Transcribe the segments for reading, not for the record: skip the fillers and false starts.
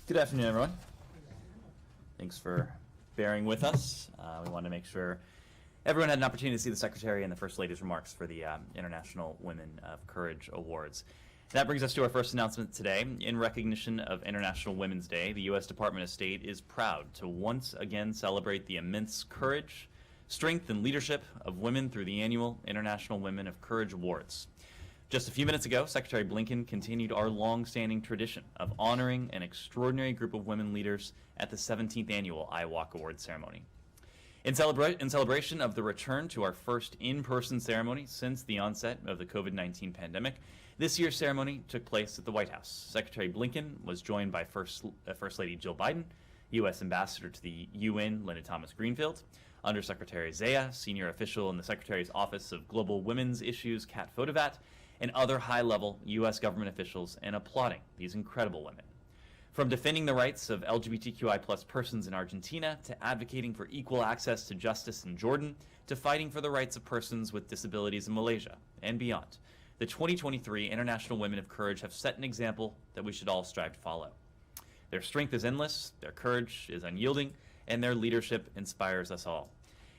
Good afternoon, everyone. Thanks for bearing with us. We want to make sure everyone had an opportunity to see the Secretary and the First Lady's remarks for the International Women of Courage Awards. That brings us to our first announcement today. In recognition of International Women's Day, the U.S. Department of State is proud to once again celebrate the immense courage, strength, and leadership of women through the annual International Women of Courage Awards. Just a few minutes ago, Secretary Blinken continued our long-standing tradition of honoring an extraordinary group of women leaders at the 17th annual IWOC Award ceremony. In celebration of the return to our first in-person ceremony since the onset of the COVID-19 pandemic, this year's ceremony took place at the White House. Secretary Blinken was joined by First Lady Jill Biden, U.S. Ambassador to the UN Linda Thomas-Greenfield, Undersecretary Zaya, senior official in the Secretary's Office of Global Women's Issues, Kat Fodevat, and other high-level U.S. government officials, and applauding these incredible women. From defending the rights of LGBTQI+ persons in Argentina, to advocating for equal access to justice in Jordan, to fighting for the rights of persons with disabilities in Malaysia, and beyond, the 2023 International Women of Courage have set an example that we should all strive to follow. Their strength is endless, their courage is unyielding, and their leadership inspires us all.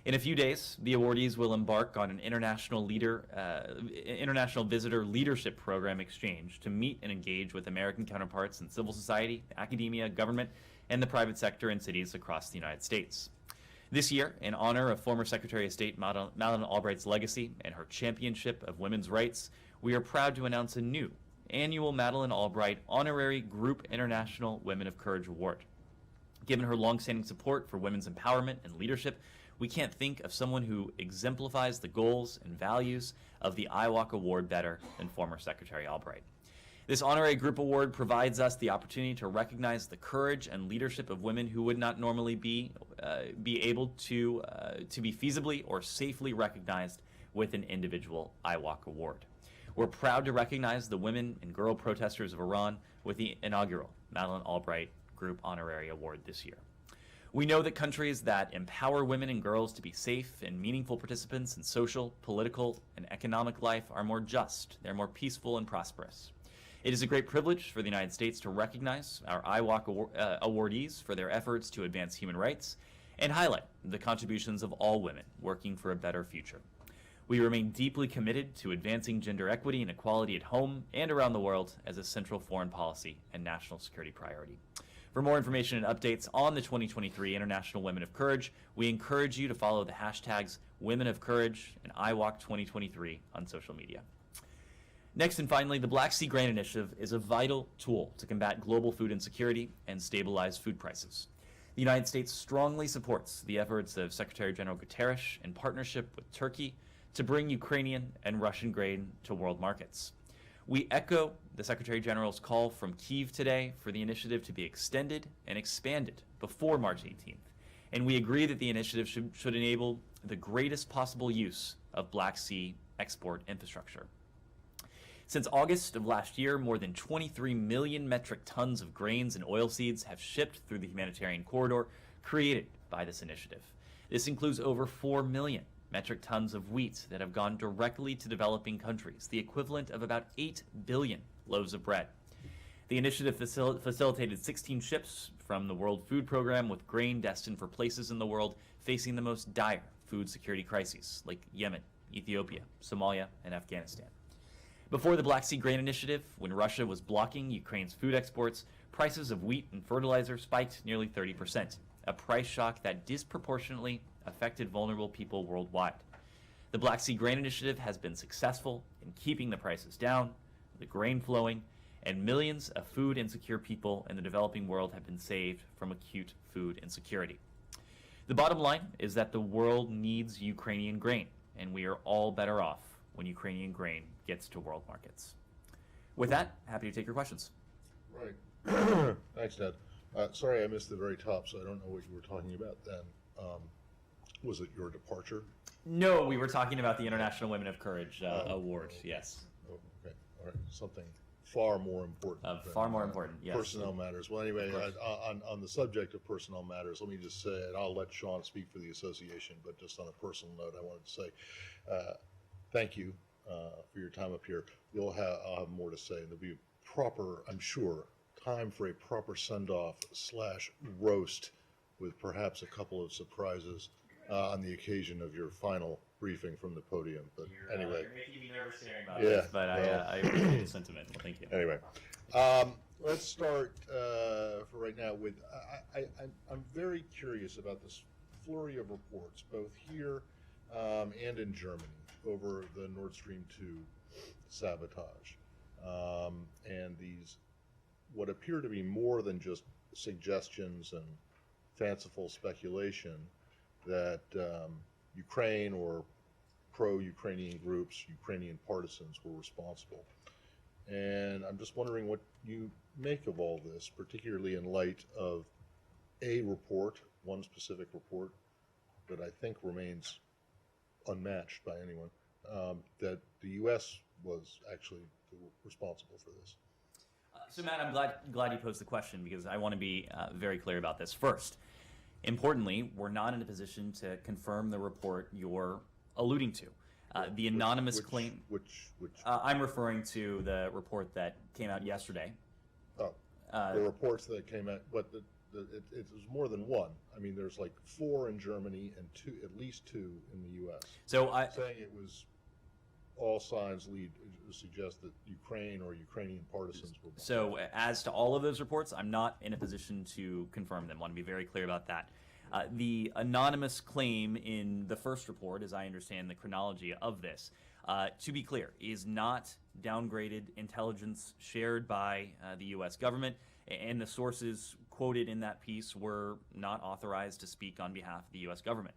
In a few days, the awardees will embark on an international visitor leadership program exchange to meet and engage with American counterparts in civil society, academia, government, and the private sector in cities across the United States. This year, in honor of former Secretary of State Madeleine Albright's legacy and her championship of women's rights, we are proud to announce a new annual Madeleine Albright Honorary Group International Women of Courage Award. Given her longstanding support for women's empowerment and leadership, we can't think of someone who exemplifies the goals and values of the IWOC Award better than former Secretary Albright. This honorary group award provides us the opportunity to recognize the courage and leadership of women who would not normally be able to be feasibly or safely recognized with an individual IWOC award. We're proud to recognize the women and girl protesters of Iran with the inaugural Madeleine Albright Group Honorary Award this year. We know that countries that empower women and girls to be safe and meaningful participants in social, political, and economic life are more just, they're more peaceful and prosperous. It is a great privilege for the United States to recognize our IWOC awardees for their efforts to advance human rights and highlight the contributions of all women working for a better future. We remain deeply committed to advancing gender equity and equality at home and around the world as a central foreign policy and national security priority. For more information and updates on the 2023 International Women of Courage, we encourage you to follow the hashtags Women of Courage and IWOC 2023 on social media. Next and finally, the Black Sea Grain Initiative is a vital tool to combat global food insecurity and stabilize food prices. The United States strongly supports the efforts of Secretary General Guterres in partnership with Turkey to bring Ukrainian and Russian grain to world markets. We echo the Secretary General's call from Kyiv today for the initiative to be extended and expanded before March 18th, and we agree that the initiative should enable the greatest possible use of Black Sea export infrastructure. Since August of last year, more than 23 million metric tons of grains and oilseeds have shipped through the humanitarian corridor created by this initiative. This includes over 4 million metric tons of wheat that have gone directly to developing countries, the equivalent of about 8 billion loaves of bread. The initiative facilitated 16 ships from the World Food Program with grain destined for places in the world facing the most dire food security crises, like Yemen, Ethiopia, Somalia, and Afghanistan. Before the Black Sea Grain Initiative, when Russia was blocking Ukraine's food exports, prices of wheat and fertilizer spiked nearly 30%, a price shock that disproportionately affected vulnerable people worldwide. The Black Sea Grain Initiative has been successful in keeping the prices down, the grain flowing, and millions of food insecure people in the developing world have been saved from acute food insecurity. The bottom line is that the world needs Ukrainian grain, and we are all better off when Ukrainian grain gets to world markets. With that, happy to take your questions. Right. Thanks, Ned. Sorry I missed the very top, so I don't know what you were talking about then. Was it your departure? No, we were talking about the International Women of Courage Award, yes. Oh, okay, all right. Something far more important. Far more important, yes. Personnel matters. Well, anyway, on the subject of personnel matters, let me just say, and I'll let Sean speak for the association, but just on a personal note, I wanted to say thank you for your time up here. I'll have more to say, and there'll be proper, I'm sure, time for a proper send-off / roast with perhaps a couple of surprises on the occasion of your final briefing from the podium. But anyway. You're making me nervous hearing about this, but I appreciate the sentiment. Well, thank you. Anyway, let's start for right now with, I'm very curious about this flurry of reports, both here and in Germany, over the Nord Stream 2 sabotage. And these, what appear to be more than just suggestions and fanciful speculation that Ukraine or pro-Ukrainian groups, Ukrainian partisans were responsible. And I'm just wondering what you make of all this, particularly in light of a report, one specific report that I think remains unmatched by anyone, that the U.S. was actually responsible for this. So Matt, I'm glad you posed the question, because I want to be very clear about this. First, importantly, we're not in a position to confirm the report you're alluding to. The anonymous claim. Which? I'm referring to the report that came out yesterday. Oh, the reports that came out. But it was more than one. I mean, there's like 4 in Germany and at least 2 in the U.S. So saying it was, all signs suggest that Ukraine or Ukrainian partisans were. So as to all of those reports, I'm not in a position to confirm them. I want to be very clear about that. The anonymous claim in the first report, as I understand the chronology of this, to be clear, is not downgraded intelligence shared by the U.S. government, and the sources quoted in that piece were not authorized to speak on behalf of the U.S. government.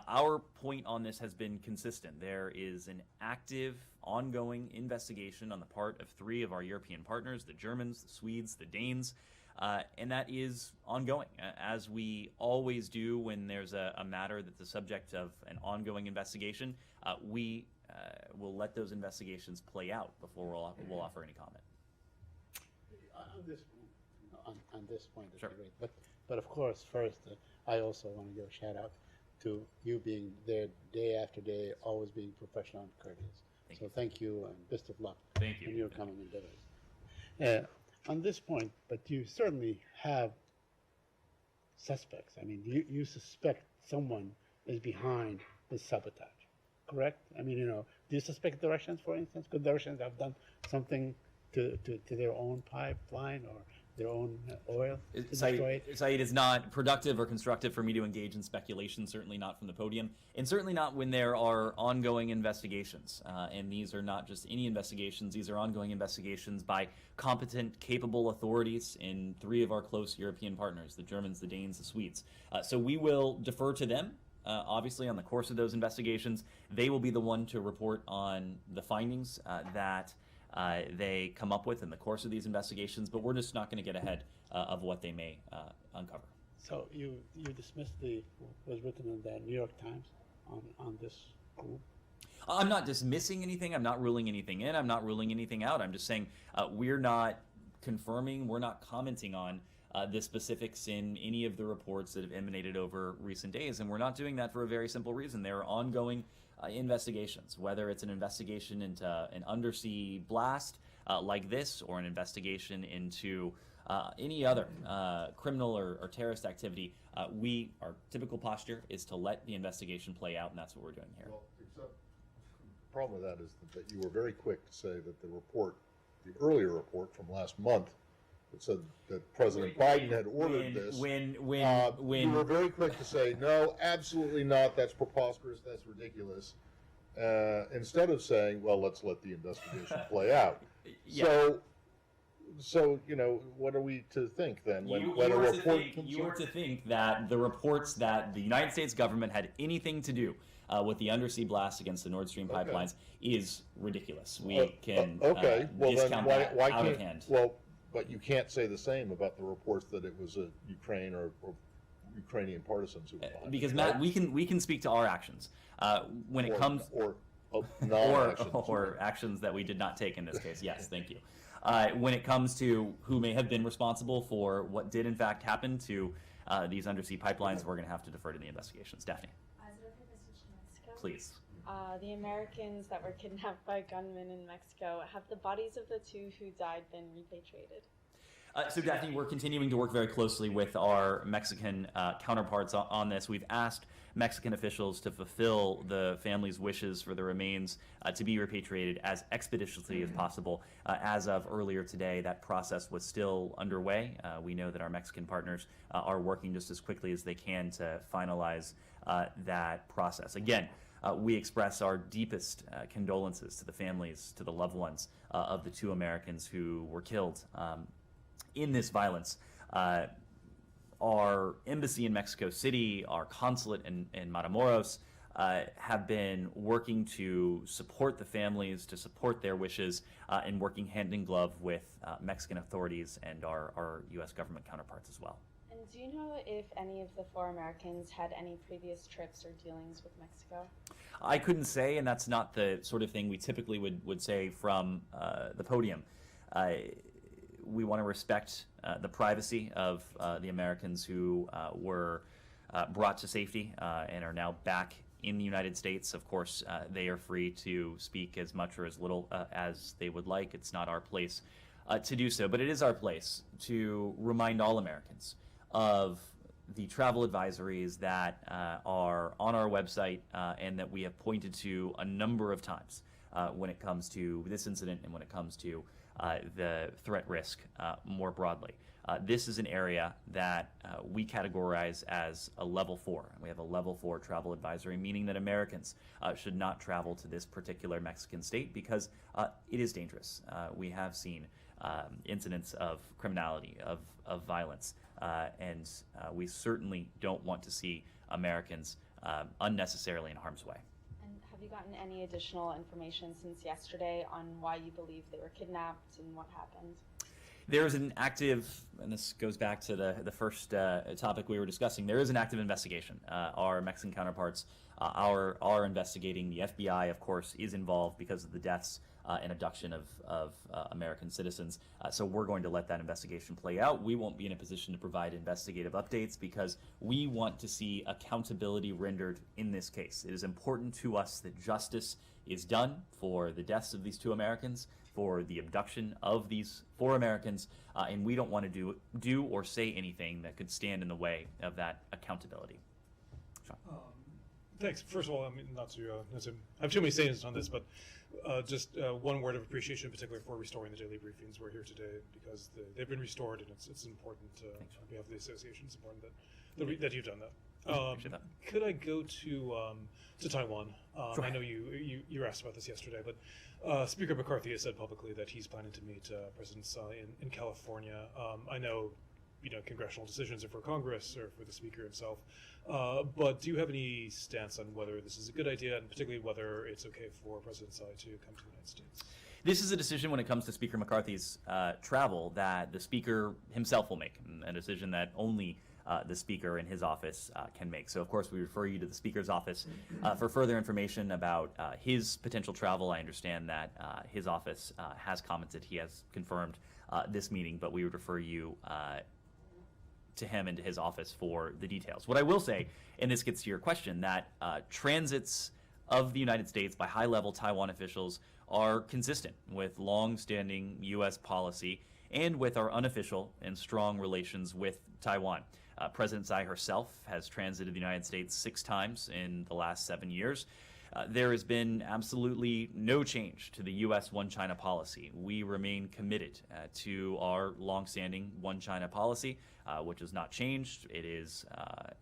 Our point on this has been consistent. There is an active, ongoing investigation on the part of 3 of our European partners, the Germans, the Swedes, the Danes, and that is ongoing, as we always do when there's a matter that's the subject of an ongoing investigation. We will let those investigations play out before we'll offer any comment. On this point, Sure. Great. But of course, first, I also want to give a shout out to you being there day after day, always being professional and courteous. Thank you and best of luck. Thank you. In your coming endeavors. On this point, but you certainly have suspects. I mean, you suspect someone is behind this sabotage, correct? I mean, do you suspect the Russians, for instance? Could the Russians have done something to their own pipeline or their own oil? Saeed, it is not productive or constructive for me to engage in speculation, certainly not from the podium, and certainly not when there are ongoing investigations. And these are not just any investigations, these are ongoing investigations by competent, capable authorities in 3 of our close European partners, the Germans, the Danes, the Swedes. So we will defer to them, obviously, on the course of those investigations. They will be the one to report on the findings that they come up with in the course of these investigations, but we're just not going to get ahead of what they may uncover. So you dismissed was written in the New York Times on this group? I'm not dismissing anything. I'm not ruling anything in. I'm not ruling anything out. I'm just saying we're not confirming, we're not commenting on the specifics in any of the reports that have emanated over recent days, and we're not doing that for a very simple reason. There are ongoing investigations, whether it's an investigation into an undersea blast like this, or an investigation into any other criminal or terrorist activity. Our typical posture is to let the investigation play out, and that's what we're doing here. Well, except the problem with that is that you were very quick to say that the earlier report from last month, that said that President Biden had ordered this. You were very quick to say, no, absolutely not, that's preposterous, that's ridiculous, instead of saying, well, let's let the investigation play out. Yeah. So what are we to think then? You were to think that the reports that the United States government had anything to do with the undersea blast against the Nord Stream pipelines is ridiculous. We can discount that out of hand. Well, but you can't say the same about the reports that it was a Ukraine or Ukrainian partisans who were behind because it, Matt, right? we can speak to our actions when it comes or actions that we did not take in this case. Yes, thank you. When it comes to who may have been responsible for what did in fact happen to these undersea pipelines, we're going to have to defer to the investigations. Daphne, please. The Americans that were kidnapped by gunmen in Mexico, have the bodies of the 2 who died been repatriated? So Daphne, we're continuing to work very closely with our Mexican counterparts on this. We've asked Mexican officials to fulfill the family's wishes for the remains to be repatriated as expeditiously as possible. As of earlier today, that process was still underway. We know that our Mexican partners are working just as quickly as they can to finalize that process. Again, we express our deepest condolences to the families, to the loved ones of the 2 Americans who were killed in this violence. Our embassy in Mexico City, our consulate in Matamoros, have been working to support the families, to support their wishes, and working hand in glove with Mexican authorities and our U.S. government counterparts as well. And do you know if any of the 4 Americans had any previous trips or dealings with Mexico? I couldn't say, and that's not the sort of thing we typically would say from the podium. We want to respect the privacy of the Americans who were brought to safety and are now back in the United States. Of course, they are free to speak as much or as little as they would like. It's not our place to do so, but it is our place to remind all Americans of the travel advisories that are on our website and that we have pointed to a number of times when it comes to this incident and when it comes to the threat risk more broadly. This is an area that we categorize as a level 4. We have a level 4 travel advisory, meaning that Americans should not travel to this particular Mexican state because it is dangerous. We have seen incidents of criminality, of violence, and we certainly don't want to see Americans unnecessarily in harm's way. Have you gotten any additional information since yesterday on why you believe they were kidnapped and what happened? There is an active, and this goes back to the first topic we were discussing, there is an active investigation. Our Mexican counterparts are investigating. The FBI, of course, is involved because of the deaths and abduction of American citizens. So we're going to let that investigation play out. We won't be in a position to provide investigative updates because we want to see accountability rendered in this case. It is important to us that justice is done for the deaths of these 2 Americans, for the abduction of these 4 Americans, and we don't want to do or say anything that could stand in the way of that accountability. Sean. Thanks. First of all, I mean, not to have too many sayings on this, but just one word of appreciation, in particular, for restoring the daily briefings. We're here today because they've been restored, and it's important on behalf of the association. It's important that you've done that. Could I go to Taiwan? Sure. I know you asked about this yesterday, but Speaker McCarthy has said publicly that he's planning to meet President Tsai in California. I know, congressional decisions are for Congress or for the Speaker himself, but do you have any stance on whether this is a good idea, and particularly whether it's okay for President Tsai to come to the United States? This is a decision when it comes to Speaker McCarthy's travel that the Speaker himself will make, a decision that only the Speaker in his office can make. So, of course, we refer you to the Speaker's office for further information about his potential travel. I understand that his office has commented, he has confirmed this meeting, but we would refer you to him and to his office for the details. What I will say, and this gets to your question, that transits of the United States by high-level Taiwan officials are consistent with long-standing U.S. policy and with our unofficial and strong relations with Taiwan. President Tsai herself has transited the United States 6 times in the last 7 years. There has been absolutely no change to the U.S. One China policy. We remain committed to our longstanding One China policy, which has not changed. It is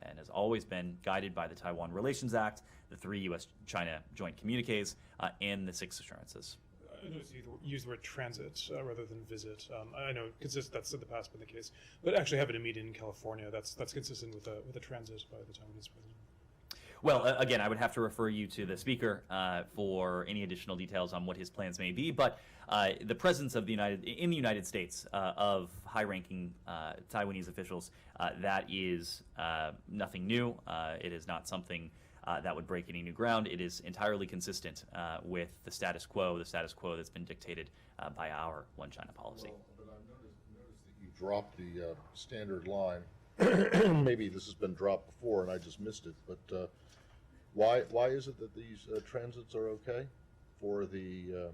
and has always been guided by the Taiwan Relations Act, the 3 U.S.-China joint communiques, and the 6 assurances. I noticed you used the word transit rather than visit. I know that's in the past been the case, but actually having a meeting in California, that's consistent with a transit by the Taiwanese president. Well, again, I would have to refer you to the Speaker for any additional details on what his plans may be, but the presence of in the United States of high-ranking Taiwanese officials, that is nothing new. It is not something that would break any new ground. It is entirely consistent with the status quo that's been dictated by our One China policy. Well, but I noticed that you dropped the standard line. Maybe this has been dropped before and I just missed it, but why is it that these transits are okay for the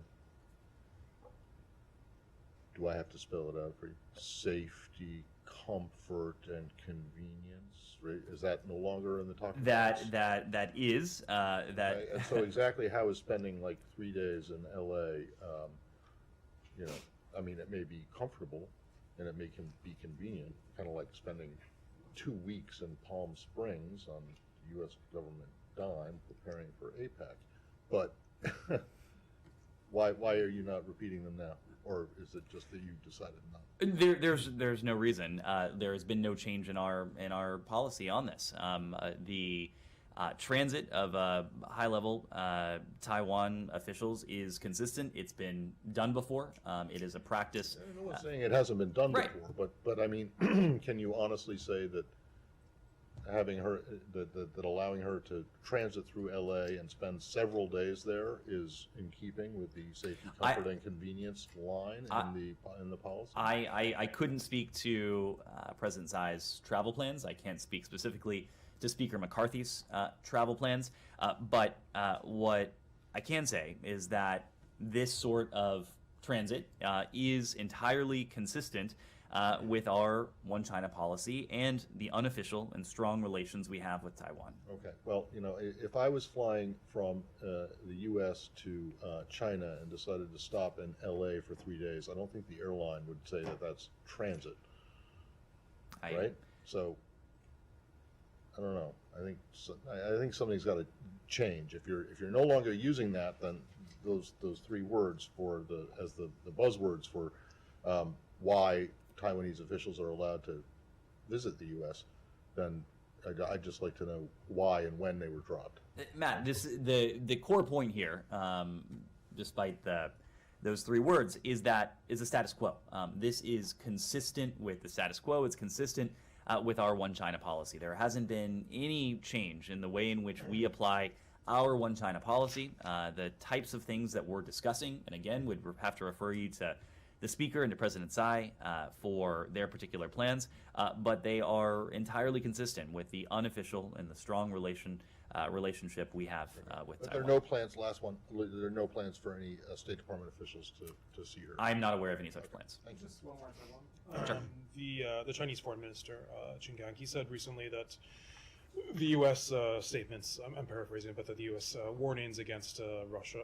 do I have to spell it out for you? Safety, comfort, and convenience, right? Is that no longer in the talking points? That is that. Right, and so exactly how is spending like 3 days in LA, you know, I mean, it may be comfortable and it may be convenient, kind of like spending 2 weeks in Palm Springs on U.S. government dime preparing for APEC. But why are you not repeating them now? Or is it just that you decided not? There's no reason. There has been no change in our policy on this. The transit of high-level Taiwan officials is consistent. It's been done before. It is a practice. I'm not saying it hasn't been done Right. before, but I mean, can you honestly say that having her, that allowing her to transit through LA and spend several days there is in keeping with the safety, comfort, and convenience line in the policy? I couldn't speak to President Tsai's travel plans. I can't speak specifically to Speaker McCarthy's travel plans. But what I can say is that this sort of transit is entirely consistent with our One China policy and the unofficial and strong relations we have with Taiwan. Okay, well, you know, if I was flying from the U.S. to China and decided to stop in L.A. for 3 days, I don't think the airline would say that that's transit, right? So, I don't know. I think something's got to change. If you're no longer using that, then those 3 words as the buzzwords for why Taiwanese officials are allowed to visit the U.S., then I'd just like to know why and when they were dropped. Matt, the core point here, despite those 3 words, is the status quo. This is consistent with the status quo. It's consistent with our One China policy. There hasn't been any change in the way in which we apply our One China policy. The types of things that we're discussing, and again, would have to refer you to the Speaker and to President Tsai for their particular plans, but they are entirely consistent with the unofficial and the strong relationship we have with But Taiwan. there are no plans, last one, there are no plans for any State Department officials to see her. I'm not aware of any such plans. Thank you. Just one more Taiwan. The Chinese Foreign Minister, Qin Gang, he said recently that the U.S. statements, I'm paraphrasing, but that the U.S. warnings against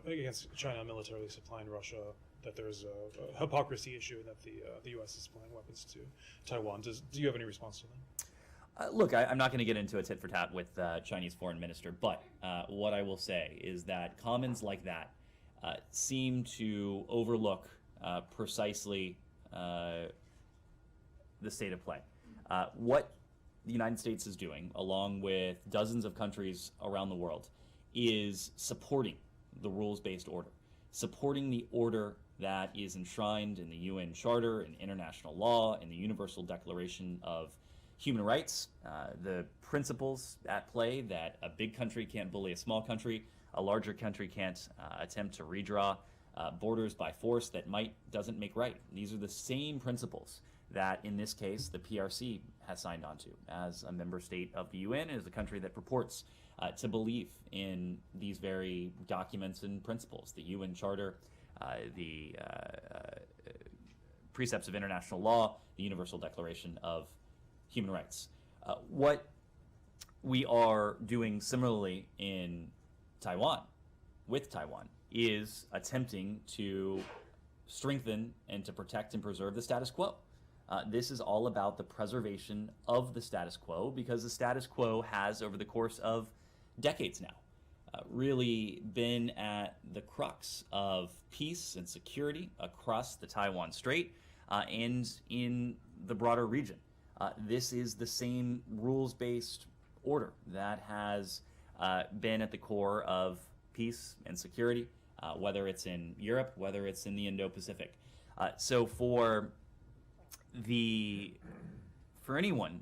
against China militarily supplying Russia, that there's a hypocrisy issue, and that the U.S. is supplying weapons to Taiwan. Do you have any response to that? Look, I'm not going to get into a tit for tat with Chinese foreign minister, but what I will say is that comments like that seem to overlook precisely the state of play. What the United States is doing, along with dozens of countries around the world, is supporting the rules-based order, supporting the order that is enshrined in the UN Charter, in international law, in the Universal Declaration of Human Rights, the principles at play that a big country can't bully a small country, a larger country can't attempt to redraw borders by force that doesn't make right. These are the same principles that, in this case, the PRC has signed on to as a member state of the UN, and as a country that purports to believe in these very documents and principles, the UN Charter, the precepts of international law, the Universal Declaration of Human Rights. What we are doing similarly in Taiwan, with Taiwan, is attempting to strengthen and to protect and preserve the status quo. This is all about the preservation of the status quo, because the status quo has, over the course of decades now, really been at the crux of peace and security across the Taiwan Strait and in the broader region. This is the same rules-based order that has been at the core of peace and security, whether it's in Europe, whether it's in the Indo-Pacific. So for anyone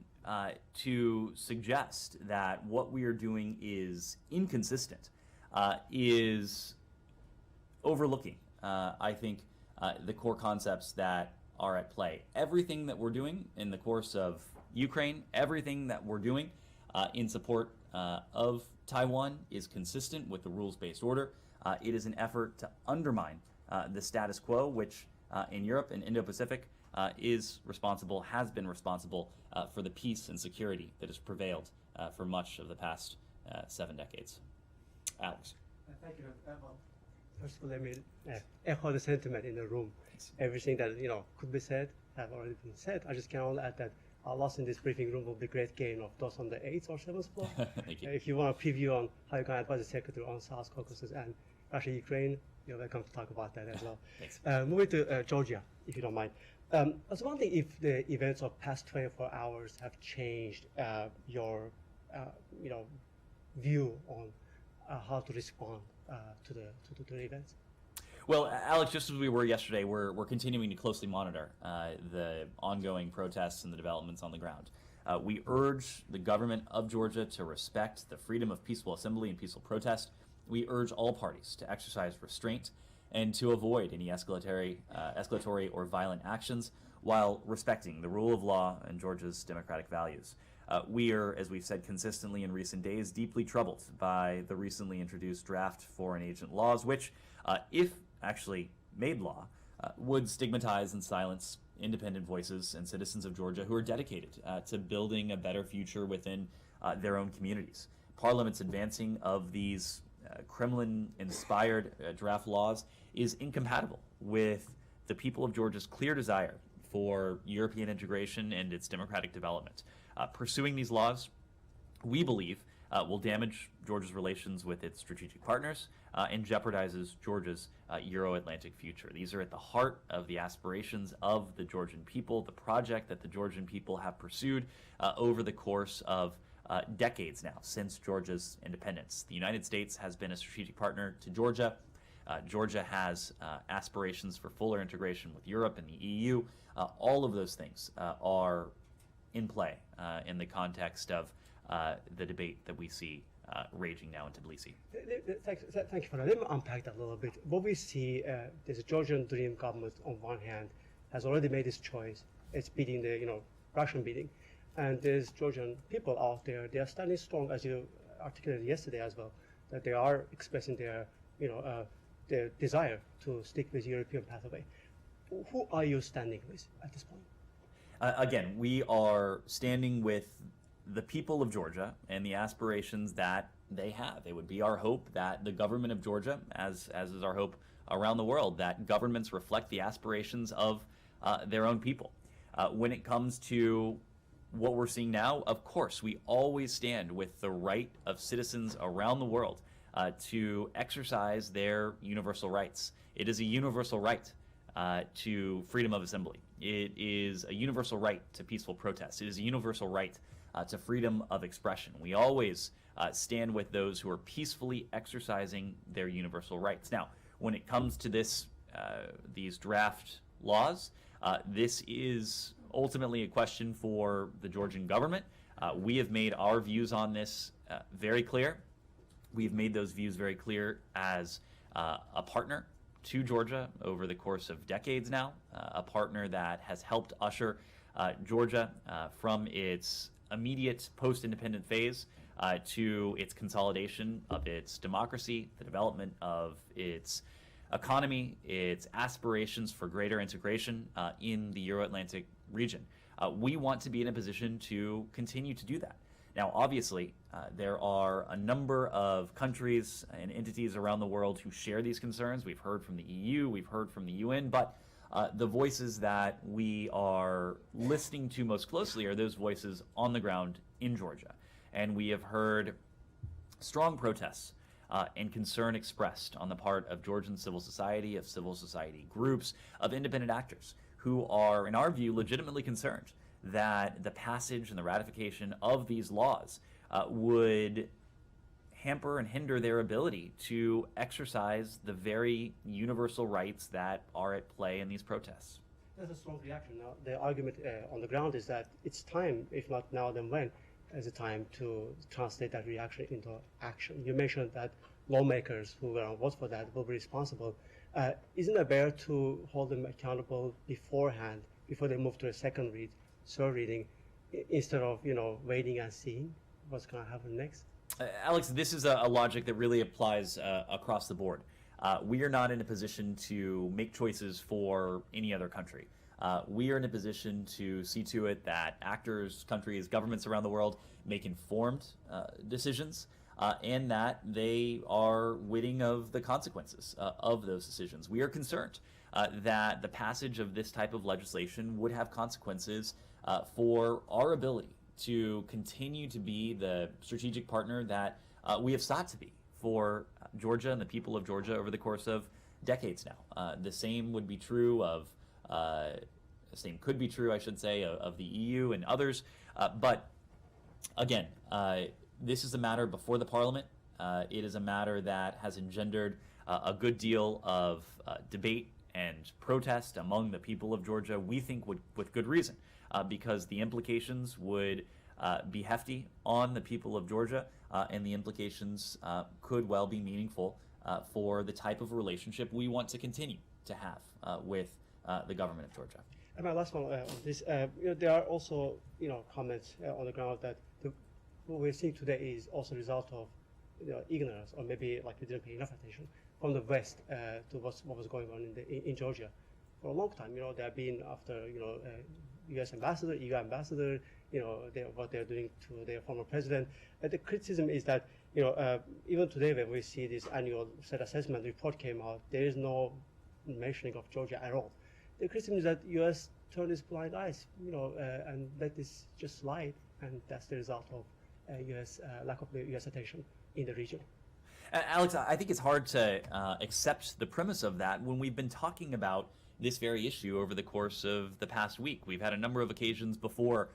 to suggest that what we are doing is inconsistent is overlooking, I think, the core concepts that are at play. Everything that we're doing in the course of Ukraine, everything that we're doing in support of Taiwan is consistent with the rules-based order. It is an effort to undermine the status quo, which in Europe and Indo-Pacific is responsible, has been responsible for the peace and security that has prevailed for much of the past 7 decades. Alex. Thank you. Well, first of all, let me echo the sentiment in the room. Everything that could be said have already been said. I just can only add that our loss in this briefing room will be great gain of those on the 8th or 7th floor. Thank you. If you want a preview on how you can advise the Secretary on South Caucasus and Russia-Ukraine, you're welcome to talk about that as well. Thanks. Moving to Georgia, if you don't mind. I was wondering if the events of past 24 hours have changed your view on how to respond to the events. Well, Alex, just as we were yesterday, we're continuing to closely monitor the ongoing protests and the developments on the ground. We urge the government of Georgia to respect the freedom of peaceful assembly and peaceful protest. We urge all parties to exercise restraint and to avoid any escalatory or violent actions while respecting the rule of law and Georgia's democratic values. We are, as we've said consistently in recent days, deeply troubled by the recently introduced draft foreign agent laws, which, if actually made law, would stigmatize and silence independent voices and citizens of Georgia who are dedicated to building a better future within their own communities. Parliament's advancing of these Kremlin-inspired draft laws is incompatible with the people of Georgia's clear desire for European integration and its democratic development. Pursuing these laws, we believe, will damage Georgia's relations with its strategic partners and jeopardizes Georgia's Euro-Atlantic future. These are at the heart of the aspirations of the Georgian people, the project that the Georgian people have pursued over the course of decades now, since Georgia's independence. The United States has been a strategic partner to Georgia. Georgia has aspirations for fuller integration with Europe and the EU. All of those things are in play in the context of the debate that we see raging now in Tbilisi. Thank you for that. Let me unpack that a little bit. What we see, there's a Georgian Dream government on one hand has already made its choice. It's beating the Russian bidding, and there's Georgian people out there. They are standing strong, as you articulated yesterday as well, that they are expressing their their desire to stick with European pathway. Who are you standing with at this point? Again, we are standing with the people of Georgia and the aspirations that they have. It would be our hope that the government of Georgia, as is our hope around the world, that governments reflect the aspirations of their own people. When it comes to what we're seeing now, of course, we always stand with the right of citizens around the world to exercise their universal rights. It is a universal right to freedom of assembly. It is a universal right to peaceful protest. It is a universal right to freedom of expression. We always stand with those who are peacefully exercising their universal rights. Now, when it comes to these draft laws, this is ultimately a question for the Georgian government. We have made our views on this very clear. We've made those views very clear as a partner to Georgia over the course of decades now, a partner that has helped usher Georgia from its immediate post-independent phase to its consolidation of its democracy, the development of its economy, its aspirations for greater integration in the Euro-Atlantic region. We want to be in a position to continue to do that. Now, obviously, there are a number of countries and entities around the world who share these concerns. We've heard from the EU, we've heard from the UN, but the voices that we are listening to most closely are those voices on the ground in Georgia. And we have heard strong protests and concern expressed on the part of Georgian civil society groups, of independent actors who are, in our view, legitimately concerned that the passage and the ratification of these laws would hamper and hinder their ability to exercise the very universal rights that are at play in these protests. That's a strong reaction. Now, the argument on the ground is that it's time, if not now, then when, is the time to translate that reaction into action. You mentioned that lawmakers who will vote for that will be responsible. Isn't it better to hold them accountable beforehand, before they move to a second read, third reading, instead of waiting and seeing what's going to happen next? Alex, this is a logic that really applies across the board. We are not in a position to make choices for any other country. We are in a position to see to it that actors, countries, governments around the world make informed decisions, and that they are witting of the consequences of those decisions. We are concerned that the passage of this type of legislation would have consequences for our ability to continue to be the strategic partner that we have sought to be for Georgia and the people of Georgia over the course of decades now. The same would be true of, the same could be true, I should say, of the EU and others. But again, this is a matter before the Parliament. It is a matter that has engendered a good deal of debate and protest among the people of Georgia, we think with good reason, because the implications would be hefty on the people of Georgia, and the implications could well be meaningful for the type of relationship we want to continue to have with the government of Georgia. And my last one on this, there are also comments on the ground that what we're seeing today is also a result of ignorance, or maybe like we didn't pay enough attention from the West to what was going on in Georgia for a long time. They have been after U.S. ambassador, EU ambassador, what they're doing to their former president. The criticism is that even today when we see this annual SET assessment report came out, there is no mentioning of Georgia at all. The criticism is that U.S. turned its blind eyes, and let this just slide, and that's the result of U.S. lack of U.S. attention in the region. Alex, I think it's hard to accept the premise of that when we've been talking about this very issue over the course of the past week. We've had a number of occasions before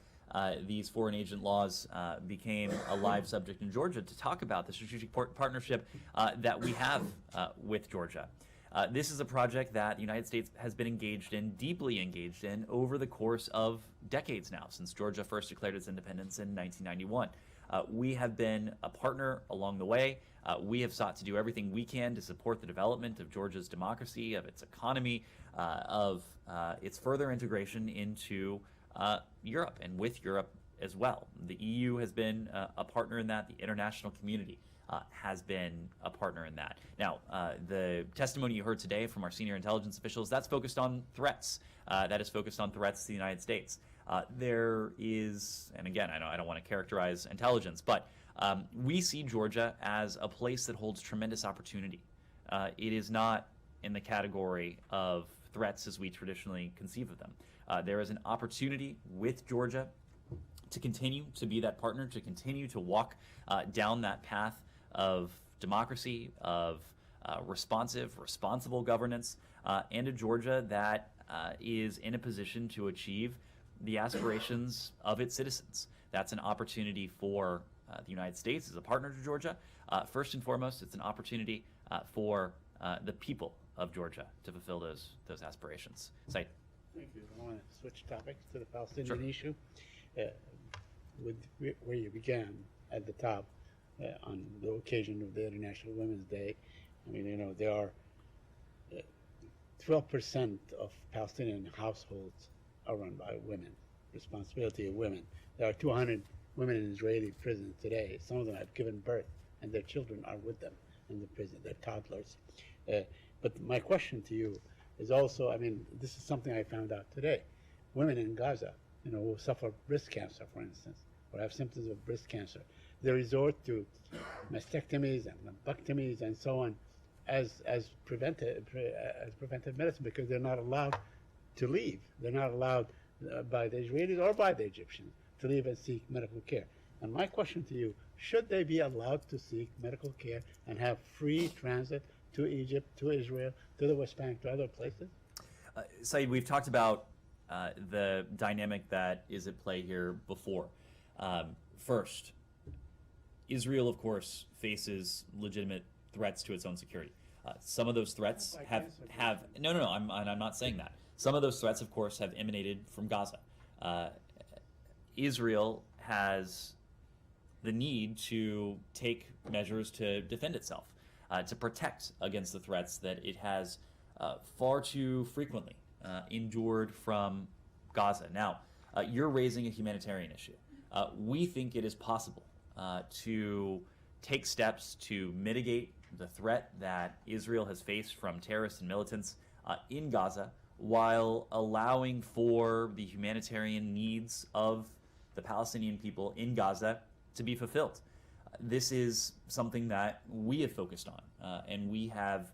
these foreign agent laws became a live subject in Georgia to talk about the strategic partnership that we have with Georgia. This is a project that the United States has been deeply engaged in over the course of decades now, since Georgia first declared its independence in 1991. We have been a partner along the way. We have sought to do everything we can to support the development of Georgia's democracy, of its economy, of its further integration into Europe and with Europe as well. The EU has been a partner in that. The international community has been a partner in that. Now, the testimony you heard today from our senior intelligence officials, that's focused on threats. That is focused on threats to the United States. There is, and again, I don't want to characterize intelligence, but we see Georgia as a place that holds tremendous opportunity. It is not in the category of threats as we traditionally conceive of them. There is an opportunity with Georgia to continue to be that partner, to continue to walk down that path of democracy, of responsible governance, and a Georgia that is in a position to achieve the aspirations of its citizens. That's an opportunity for the United States as a partner to Georgia. First and foremost, it's an opportunity for the people of Georgia to fulfill those aspirations. Said. Thank you. I want to switch topics to the Palestinian issue. With where you began at the top on the occasion of the International Women's Day. I mean, there are 12% of Palestinian households are run by women, responsibility of women. There are 200 women in Israeli prisons today. Some of them have given birth, and their children are with them in the prison, they're toddlers. But my question to you is also, this is something I found out today. Women in Gaza, who suffer breast cancer, for instance, or have symptoms of breast cancer, they resort to mastectomies and lumpectomies and so on as preventive medicine, because they're not allowed to leave. They're not allowed by the Israelis or by the Egyptians to leave and seek medical care. And my question to you, should they be allowed to seek medical care and have free transit to Egypt, to Israel, to the West Bank, to other places? Saeed, we've talked about the dynamic that is at play here before. First, Israel, of course, faces legitimate threats to its own security. Some of those threats have no, I'm not saying that. Some of those threats, of course, have emanated from Gaza. Israel has the need to take measures to defend itself, to protect against the threats that it has far too frequently endured from Gaza. Now, you're raising a humanitarian issue. We think it is possible to take steps to mitigate the threat that Israel has faced from terrorists and militants in Gaza, while allowing for the humanitarian needs of the Palestinian people in Gaza to be fulfilled. This is something that we have focused on, and we have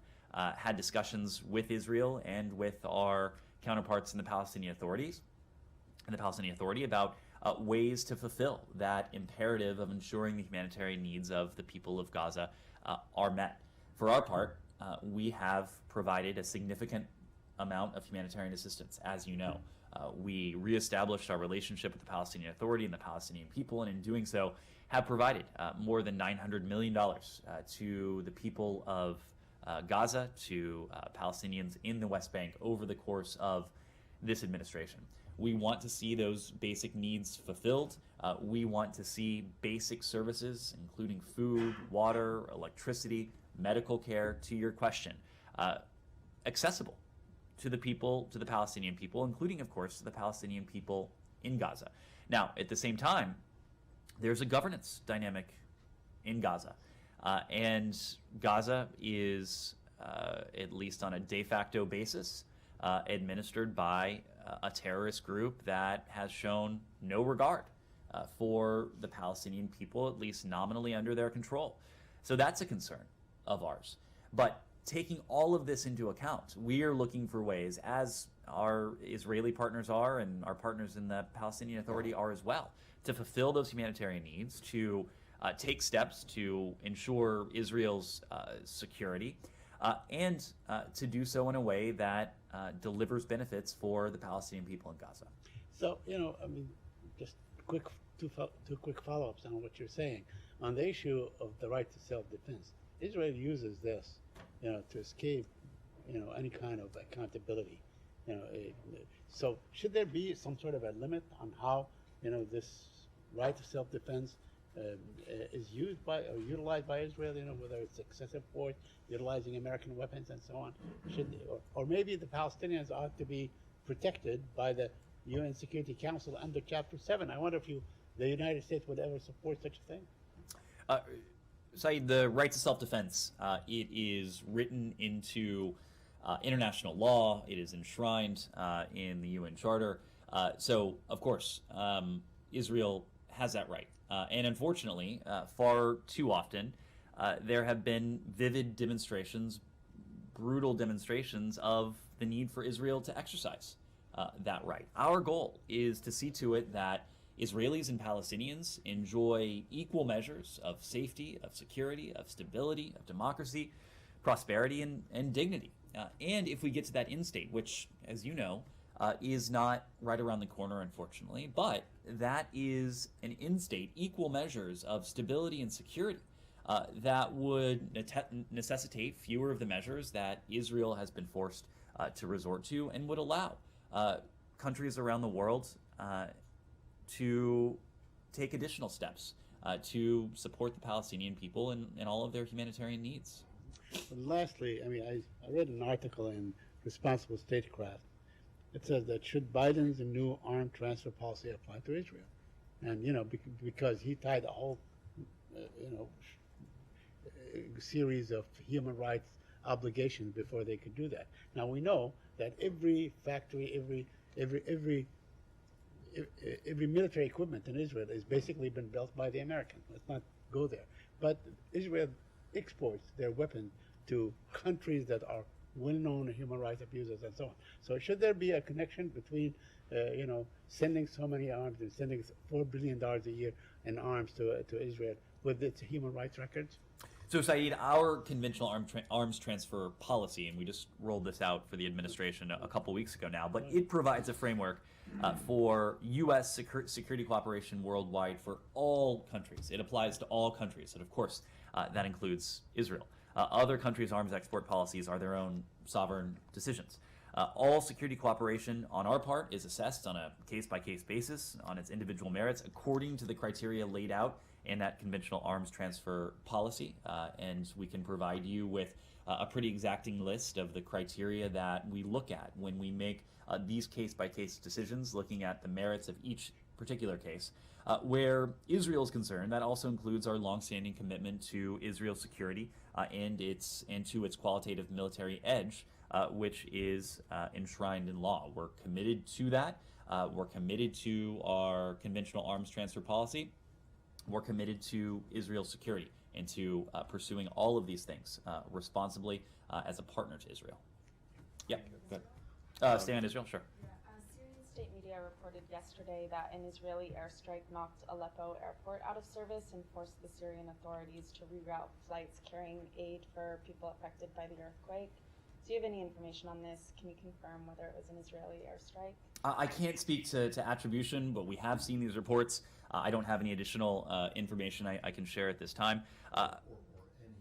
had discussions with Israel and with our counterparts in the Palestinian authorities and the Palestinian Authority about ways to fulfill that imperative of ensuring the humanitarian needs of the people of Gaza are met. For our part, we have provided a significant amount of humanitarian assistance, as you know. We reestablished our relationship with the Palestinian Authority and the Palestinian people, and in doing so, have provided more than $900 million to the people of Gaza, to Palestinians in the West Bank over the course of this administration. We want to see those basic needs fulfilled. We want to see basic services, including food, water, electricity, medical care, to your question, accessible to the people, to the Palestinian people, including, of course, to the Palestinian people in Gaza. Now, at the same time, there's a governance dynamic in Gaza. And Gaza is, at least on a de facto basis, administered by a terrorist group that has shown no regard for the Palestinian people, at least nominally under their control. So that's a concern of ours. But taking all of this into account, we are looking for ways, as our Israeli partners are and our partners in the Palestinian Authority are as well, to fulfill those humanitarian needs, to take steps to ensure Israel's security, and to do so in a way that delivers benefits for the Palestinian people in Gaza. So, just two quick follow-ups on what you're saying. On the issue of the right to self-defense, Israel uses this, to escape, any kind of accountability. So should there be some sort of a limit on how, this right to self-defense is used by or utilized by Israel, whether it's excessive force, utilizing American weapons and so on? Or maybe the Palestinians ought to be protected by the UN Security Council under Chapter 7. I wonder if the United States would ever support such a thing? Saeed, the right to self-defense, it is written into international law. It is enshrined in the UN Charter. So, of course, Israel has that right. And unfortunately, far too often, there have been vivid demonstrations, brutal demonstrations of the need for Israel to exercise that right. Our goal is to see to it that Israelis and Palestinians enjoy equal measures of safety, of security, of stability, of democracy, prosperity, and dignity. And if we get to that end state, which, as you know, is not right around the corner, unfortunately, but that is an end state, equal measures of stability and security that would necessitate fewer of the measures that Israel has been forced to resort to, and would allow countries around the world to take additional steps to support the Palestinian people in all of their humanitarian needs. And lastly, I read an article in Responsible Statecraft. It says that should Biden's new arm transfer policy apply to Israel? And, because he tied a whole, series of human rights obligations before they could do that. Now, we know that every factory, every military equipment in Israel has basically been built by the Americans. Let's not go there. But Israel exports their weapons to countries that are well-known human rights abusers and so on. So should there be a connection between, sending so many arms and sending $4 billion a year in arms to Israel with its human rights records? So, Saeed, our conventional arms transfer policy, and we just rolled this out for the administration a couple weeks ago now, but it provides a framework for U.S. security cooperation worldwide for all countries. It applies to all countries, and of course, that includes Israel. Other countries' arms export policies are their own sovereign decisions. All security cooperation on our part is assessed on a case-by-case basis on its individual merits according to the criteria laid out in that conventional arms transfer policy, and we can provide you with a pretty exacting list of the criteria that we look at when we make these case-by-case decisions, looking at the merits of each particular case. Where Israel is concerned, that also includes our longstanding commitment to Israel's security and to its qualitative military edge, which is enshrined in law. We're committed to that. We're committed to our conventional arms transfer policy. We're committed to Israel's security and to pursuing all of these things responsibly as a partner to Israel. Yeah, go ahead. Stay on Israel, sure. Syrian state media reported yesterday that an Israeli airstrike knocked Aleppo airport out of service and forced the Syrian authorities to reroute flights carrying aid for people affected by the earthquake. Do you have any information on this? Can you confirm whether it was an Israeli airstrike? I can't speak to attribution, but we have seen these reports. I don't have any additional information I can share at this time. Or any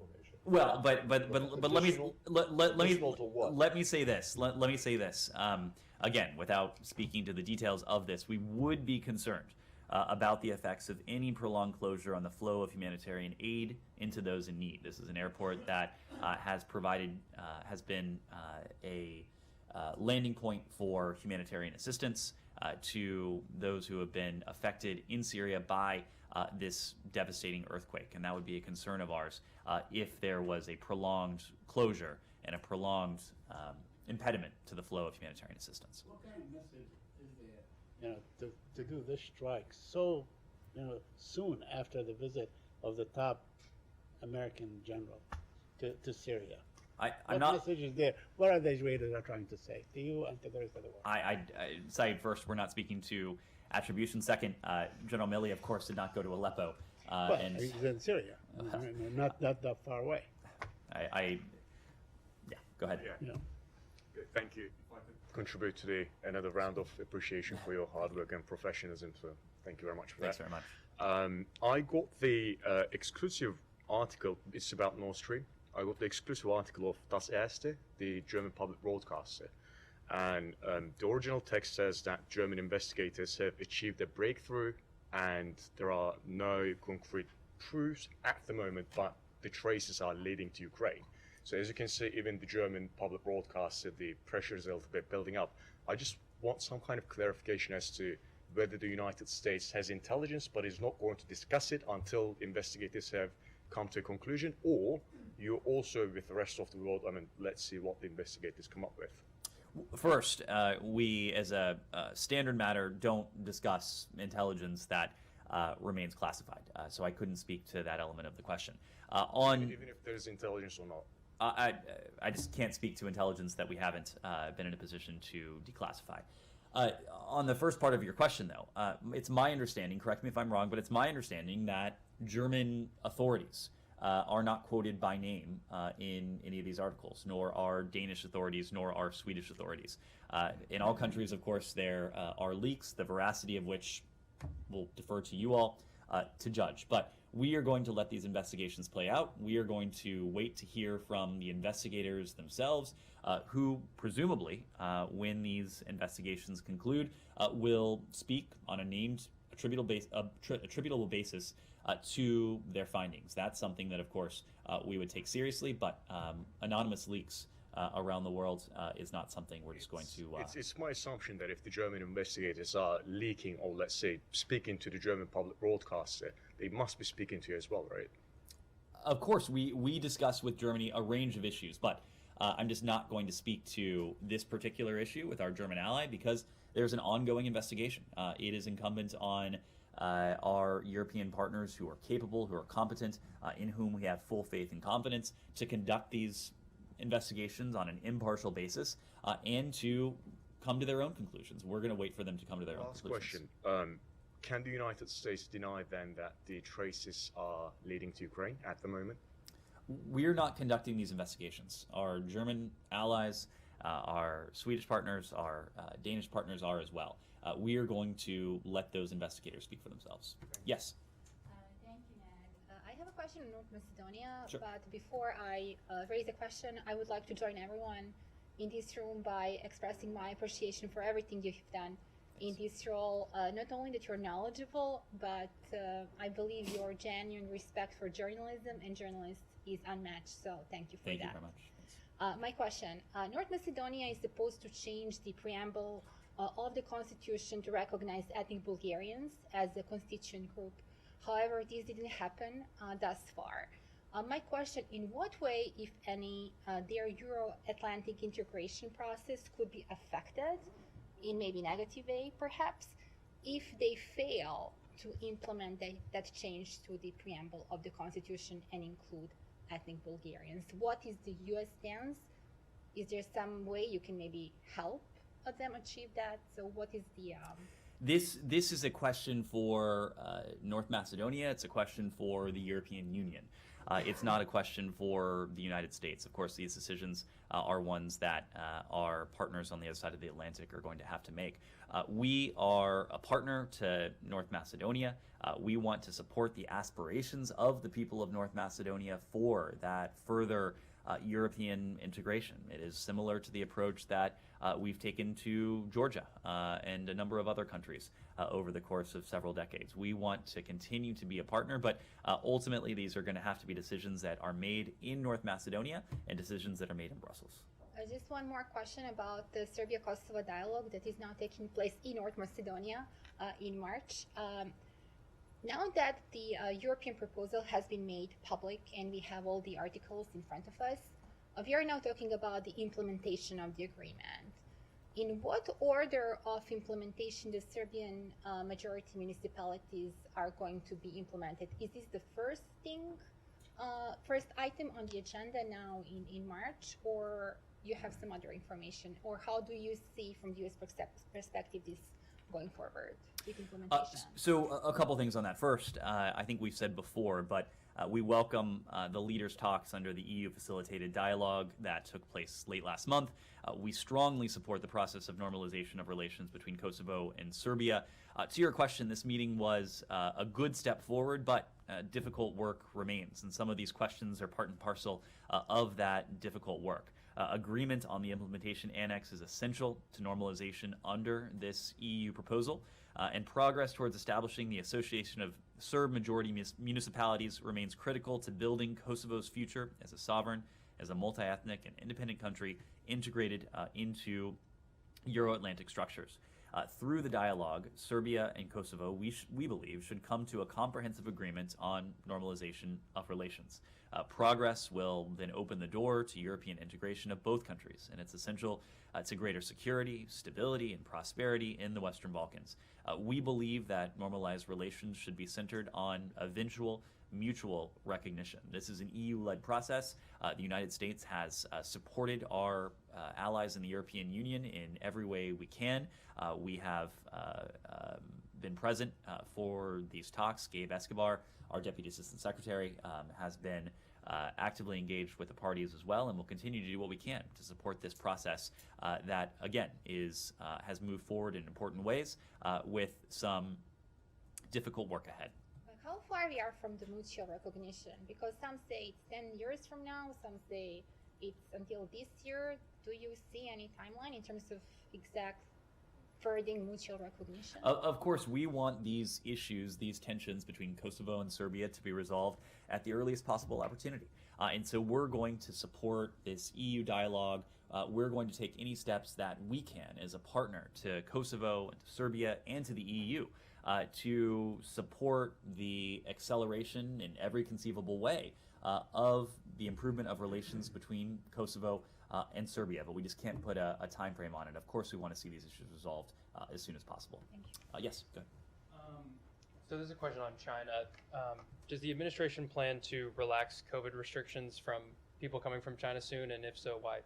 information. Well, but let me Additional to what? let me say this. Let me say this. Again, without speaking to the details of this, we would be concerned about the effects of any prolonged closure on the flow of humanitarian aid into those in need. This is an airport that has been a landing point for humanitarian assistance to those who have been affected in Syria by this devastating earthquake. And that would be a concern of ours if there was a prolonged closure and a prolonged impediment to the flow of humanitarian assistance. What kind of message is there, to do this strike so, soon after the visit of the top American general to Syria? I'm not. What message is there? What are the Israelis are trying to say to you and to the rest of the world? Saeed, first, we're not speaking to attribution. Second, General Milley, of course, did not go to Aleppo. Well, he's in Syria, not that far away. Yeah, go ahead. Yeah. Good, thank you. If I could contribute to another round of appreciation for your hard work and professionalism, so thank you very much for Thanks that. very much. I got the exclusive article, it's about Nord Stream. I got the exclusive article of Das Erste, the German public broadcaster. And the original text says that German investigators have achieved a breakthrough and there are no concrete proofs at the moment, but the traces are leading to Ukraine. So as you can see, even the German public broadcaster, the pressure is a little bit building up. I just want some kind of clarification as to whether the United States has intelligence but is not going to discuss it until investigators have come to a conclusion, or you also, with the rest of the world, let's see what the investigators come up with. First, we, as a standard matter, don't discuss intelligence that remains classified. So I couldn't speak to that element of the question. Even if there's intelligence or not. I just can't speak to intelligence that we haven't been in a position to declassify. On the first part of your question, though, it's my understanding, correct me if I'm wrong, but it's my understanding that German authorities are not quoted by name in any of these articles, nor are Danish authorities, nor are Swedish authorities. In all countries, of course, there are leaks, the veracity of which will defer to you all to judge. But we are going to let these investigations play out. We are going to wait to hear from the investigators themselves, who presumably, when these investigations conclude, will speak on a named attributable basis to their findings. That's something that, of course, we would take seriously, but anonymous leaks around the world is not something we're just going to... It's my assumption that if the German investigators are leaking, or let's say speaking to the German public broadcaster, they must be speaking to you as well, right? Of course, we discuss with Germany a range of issues, but I'm just not going to speak to this particular issue with our German ally because there's an ongoing investigation. It is incumbent on our European partners who are capable, who are competent, in whom we have full faith and confidence to conduct these investigations on an impartial basis and to come to their own conclusions. We're going to wait for them to come to their own conclusions. Last question. Can the United States deny then that the traces are leading to Ukraine at the moment? We're not conducting these investigations. Our German allies, our Swedish partners, our Danish partners are as well. We are going to let those investigators speak for themselves. Yes? Thank you, Ned. I have a question on North Macedonia, Sure. but before I raise a question, I would like to join everyone in this room by expressing my appreciation for everything you have done in this role. Not only that you're knowledgeable, but I believe your genuine respect for journalism and journalists is unmatched, so thank you for that. Thank you very much. My question, North Macedonia is supposed to change the preamble of the constitution to recognize ethnic Bulgarians as a constituent group. However, this didn't happen thus far. My question, in what way, if any, their Euro-Atlantic integration process could be affected, in maybe negative way perhaps, if they fail to implement that change to the preamble of the constitution and include ethnic Bulgarians? What is the US stance? Is there some way you can maybe help them achieve that? So what is the... This is a question for North Macedonia. It's a question for the European Union. It's not a question for the United States. Of course, these decisions are ones that our partners on the other side of the Atlantic are going to have to make. We are a partner to North Macedonia. We want to support the aspirations of the people of North Macedonia for that further European integration. It is similar to the approach that we've taken to Georgia and a number of other countries over the course of several decades. We want to continue to be a partner, but ultimately these are going to have to be decisions that are made in North Macedonia and decisions that are made in Brussels. Just one more question about the Serbia-Kosovo dialogue that is now taking place in North Macedonia in March. Now that the European proposal has been made public and we have all the articles in front of us, we are now talking about the implementation of the agreement. In what order of implementation the Serbian majority municipalities are going to be implemented? Is this the first thing, first item on the agenda now in March, or you have some other information? Or how do you see from the US perspective this going forward with implementation? So a couple things on that. First, I think we've said before, but we welcome the leaders' talks under the EU facilitated dialogue that took place late last month. We strongly support the process of normalization of relations between Kosovo and Serbia. To your question, this meeting was a good step forward, but difficult work remains, and some of these questions are part and parcel of that difficult work. Agreement on the implementation annex is essential to normalization under this EU proposal, and progress towards establishing the Association of Serb Majority Municipalities remains critical to building Kosovo's future as a sovereign, as a multi-ethnic and independent country integrated into Euro-Atlantic structures. Through the dialogue, Serbia and Kosovo, we believe, should come to a comprehensive agreement on normalization of relations. Progress will then open the door to European integration of both countries, and it's essential to greater security, stability, and prosperity in the Western Balkans. We believe that normalized relations should be centered on eventual mutual recognition. This is an EU-led process. The United States has supported our allies in the European Union in every way we can. We have been present for these talks. Gabe Escobar, our Deputy Assistant Secretary, has been actively engaged with the parties as well, and will continue to do what we can to support this process that, again, has moved forward in important ways with some difficult work ahead. How far we are from the mutual recognition? Because some say it's 10 years from now, some say it's until this year. Do you see any timeline in terms of exact furthering mutual recognition? Of course, we want these issues, these tensions between Kosovo and Serbia to be resolved at the earliest possible opportunity. And so we're going to support this EU dialogue. We're going to take any steps that we can as a partner to Kosovo and to Serbia and to the EU to support the acceleration in every conceivable way of the improvement of relations between Kosovo and Serbia, but we just can't put a time frame on it. Of course, we want to see these issues resolved as soon as possible. Thank you. Yes, go ahead. So this is a question on China. Does the administration plan to relax COVID restrictions from people coming from China soon, and if so, why?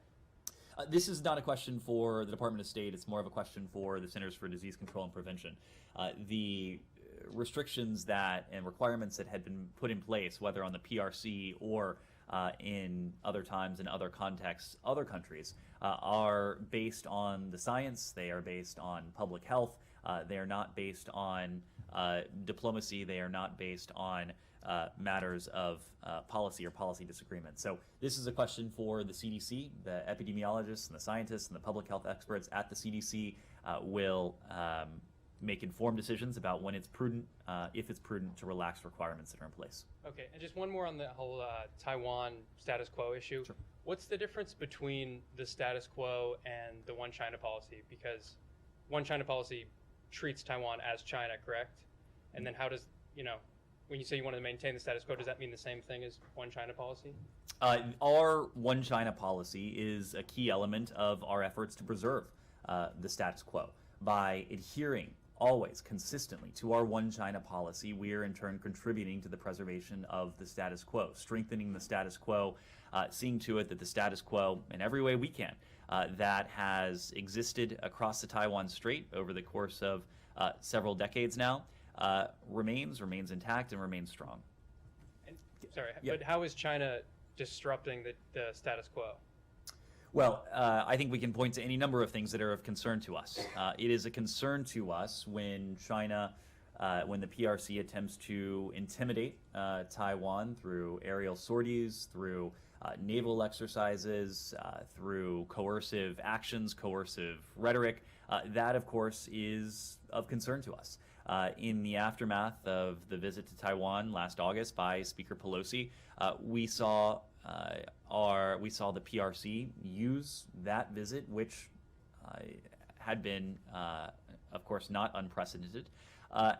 This is not a question for the Department of State. It's more of a question for the Centers for Disease Control and Prevention. The restrictions that and requirements that had been put in place, whether on the PRC or in other times, in other contexts, other countries, are based on the science. They are based on public health. They are not based on diplomacy. They are not based on matters of policy or policy disagreement. So this is a question for the CDC. The epidemiologists and the scientists and the public health experts at the CDC will make informed decisions about when it's prudent, if it's prudent, to relax requirements that are in place. Okay, and just one more on the whole Taiwan status quo issue. Sure. What's the difference between the status quo and the one China policy? Because one China policy treats Taiwan as China, correct? And then how does, when you say you want to maintain the status quo, does that mean the same thing as one China policy? Our one China policy is a key element of our efforts to preserve the status quo. By adhering always consistently to our one China policy, we are in turn contributing to the preservation of the status quo, strengthening the status quo, seeing to it that the status quo, in every way we can, that has existed across the Taiwan Strait over the course of several decades now, remains intact and remains strong. And, sorry, Yeah. but how is China disrupting the status quo? Well, I think we can point to any number of things that are of concern to us. It is a concern to us when China, when the PRC attempts to intimidate Taiwan through aerial sorties, through naval exercises, through coercive actions, coercive rhetoric. That, of course, is of concern to us. In the aftermath of the visit to Taiwan last August by Speaker Pelosi, we saw the PRC use that visit, which had been, of course, not unprecedented,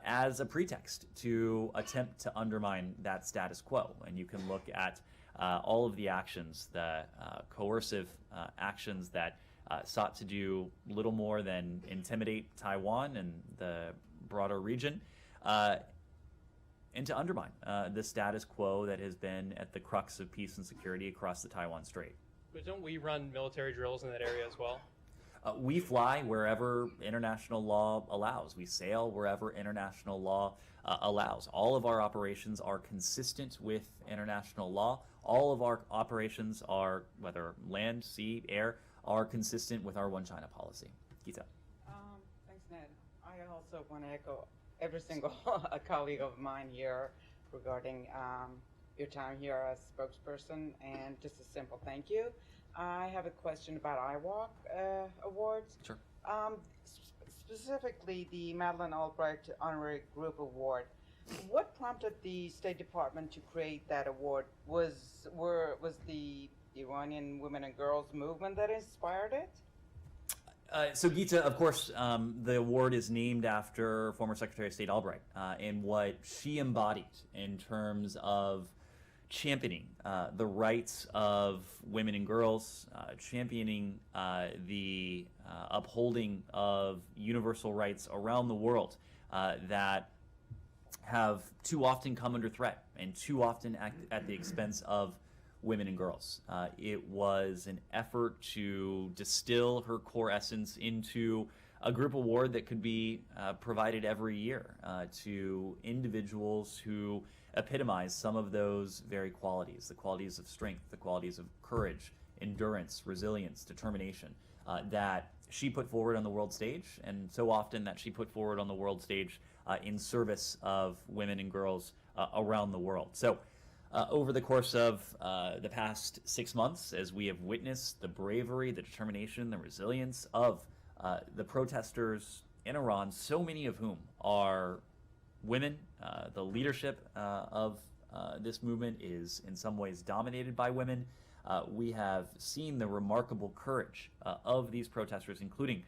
as a pretext to attempt to undermine that status quo. And you can look at all of the actions, the coercive actions that sought to do little more than intimidate Taiwan and the broader region, and to undermine the status quo that has been at the crux of peace and security across the Taiwan Strait. But don't we run military drills in that area as well? We fly wherever international law allows. We sail wherever international law allows. All of our operations are consistent with international law. All of our operations are, whether land, sea, air, are consistent with our one China policy. Gita. Thanks, Ned. I also want to echo every single colleague of mine here regarding your time here as spokesperson, and just a simple thank you. I have a question about IWalk awards. Sure. Specifically, the Madeleine Albright Honorary Group Award. What prompted the State Department to create that award? Was the Iranian women and girls movement that inspired it? So Gita, of course, the award is named after former Secretary of State Albright and what she embodied in terms of championing the rights of women and girls, championing the upholding of universal rights around the world that have too often come under threat and too often act at the expense of women and girls. It was an effort to distill her core essence into a group award that could be provided every year to individuals who epitomize some of those very qualities, the qualities of strength, the qualities of courage, endurance, resilience, determination, that she put forward on the world stage, and so often that she put forward on the world stage in service of women and girls around the world. So over the course of the past 6 months, as we have witnessed the bravery, the determination, the resilience of the protesters in Iran, so many of whom are women, the leadership of this movement is in some ways dominated by women. We have seen the remarkable courage of these protesters, including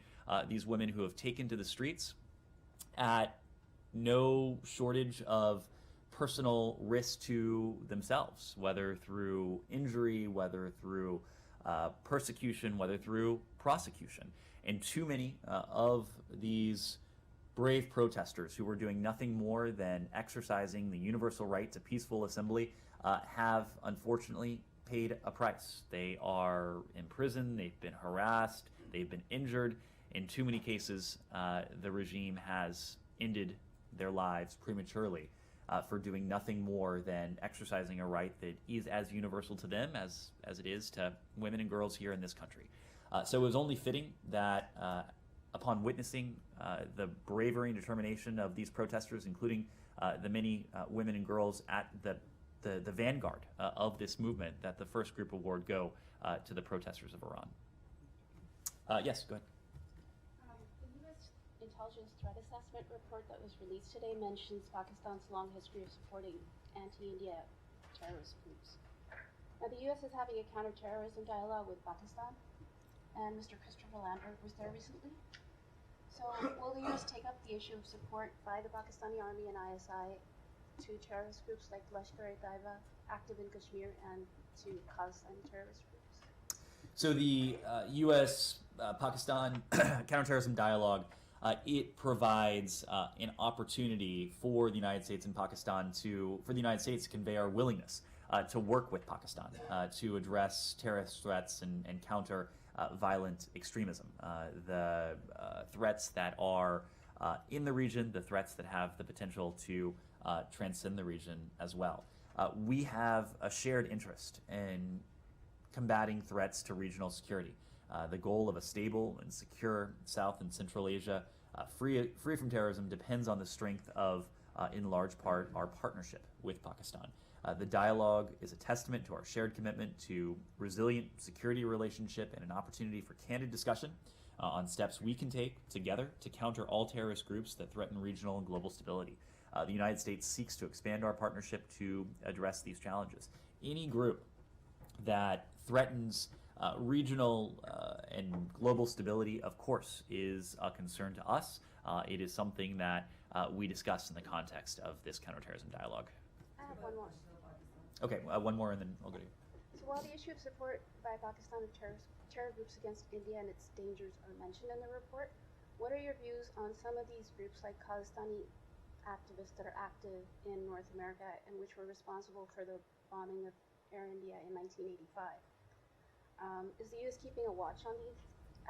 these women who have taken to the streets at no shortage of personal risk to themselves, whether through injury, whether through persecution, whether through prosecution. And too many of these brave protesters who were doing nothing more than exercising the universal right to peaceful assembly have unfortunately paid a price. They are in prison, they've been harassed, they've been injured. In too many cases, the regime has ended their lives prematurely for doing nothing more than exercising a right that is as universal to them as it is to women and girls here in this country. So it was only fitting that upon witnessing the bravery and determination of these protesters, including the many women and girls at the vanguard of this movement, that the first group award go to the protesters of Iran. Yes, go ahead. The U.S. Intelligence Threat Assessment report that was released today mentions Pakistan's long history of supporting anti-India terrorist groups. Now, the U.S. is having a counterterrorism dialogue with Pakistan, and Mr. Christopher Lambert was there recently. So, will the U.S. take up the issue of support by the Pakistani Army and ISI to terrorist groups like Lashkar-e-Taiba, active in Kashmir, and to Palestinian terrorist groups? So the U.S.-Pakistan counterterrorism dialogue, it provides an opportunity for the United States and Pakistan for the United States to convey our willingness to work with Pakistan to address terrorist threats and counter violent extremism. The threats that are in the region, the threats that have the potential to transcend the region as well. We have a shared interest in combating threats to regional security. The goal of a stable and secure South and Central Asia, free from terrorism, depends on the strength of, in large part, our partnership with Pakistan. The dialogue is a testament to our shared commitment to resilient security relationship and an opportunity for candid discussion on steps we can take together to counter all terrorist groups that threaten regional and global stability. The United States seeks to expand our partnership to address these challenges. Any group that threatens regional and global stability, of course, is a concern to us. It is something that we discuss in the context of this counterterrorism dialogue. I have one more. Okay, one more and then I'll go to you. So, while the issue of support by Pakistan of terror groups against India and its dangers are mentioned in the report, what are your views on some of these groups like Khalistani activists that are active in North America and which were responsible for the bombing of Air India in 1985? Is the U.S. keeping a watch on these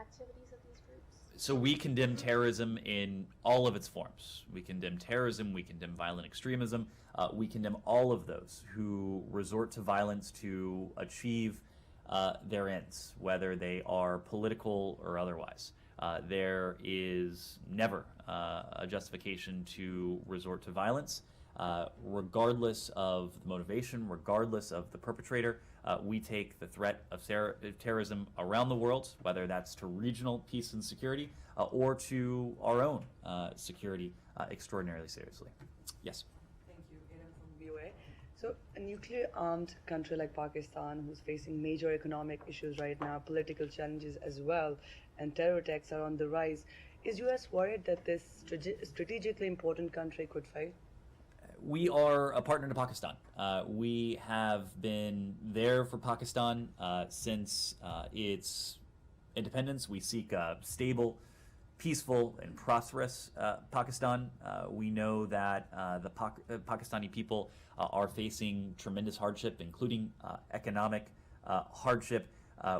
activities of these groups? So we condemn terrorism in all of its forms. We condemn terrorism, we condemn violent extremism, we condemn all of those who resort to violence to achieve their ends, whether they are political or otherwise. There is never a justification to resort to violence, regardless of the motivation, regardless of the perpetrator. We take the threat of terrorism around the world, whether that's to regional peace and security or to our own security, extraordinarily seriously. Yes? Thank you, Aaron from VOA. So, a nuclear armed country like Pakistan, who's facing major economic issues right now, political challenges as well, and terror attacks are on the rise, is US worried that this strategically important country could fail? We are a partner to Pakistan. We have been there for Pakistan since its independence. We seek a stable, peaceful, and prosperous Pakistan. We know that the Pakistani people are facing tremendous hardship, including economic hardship.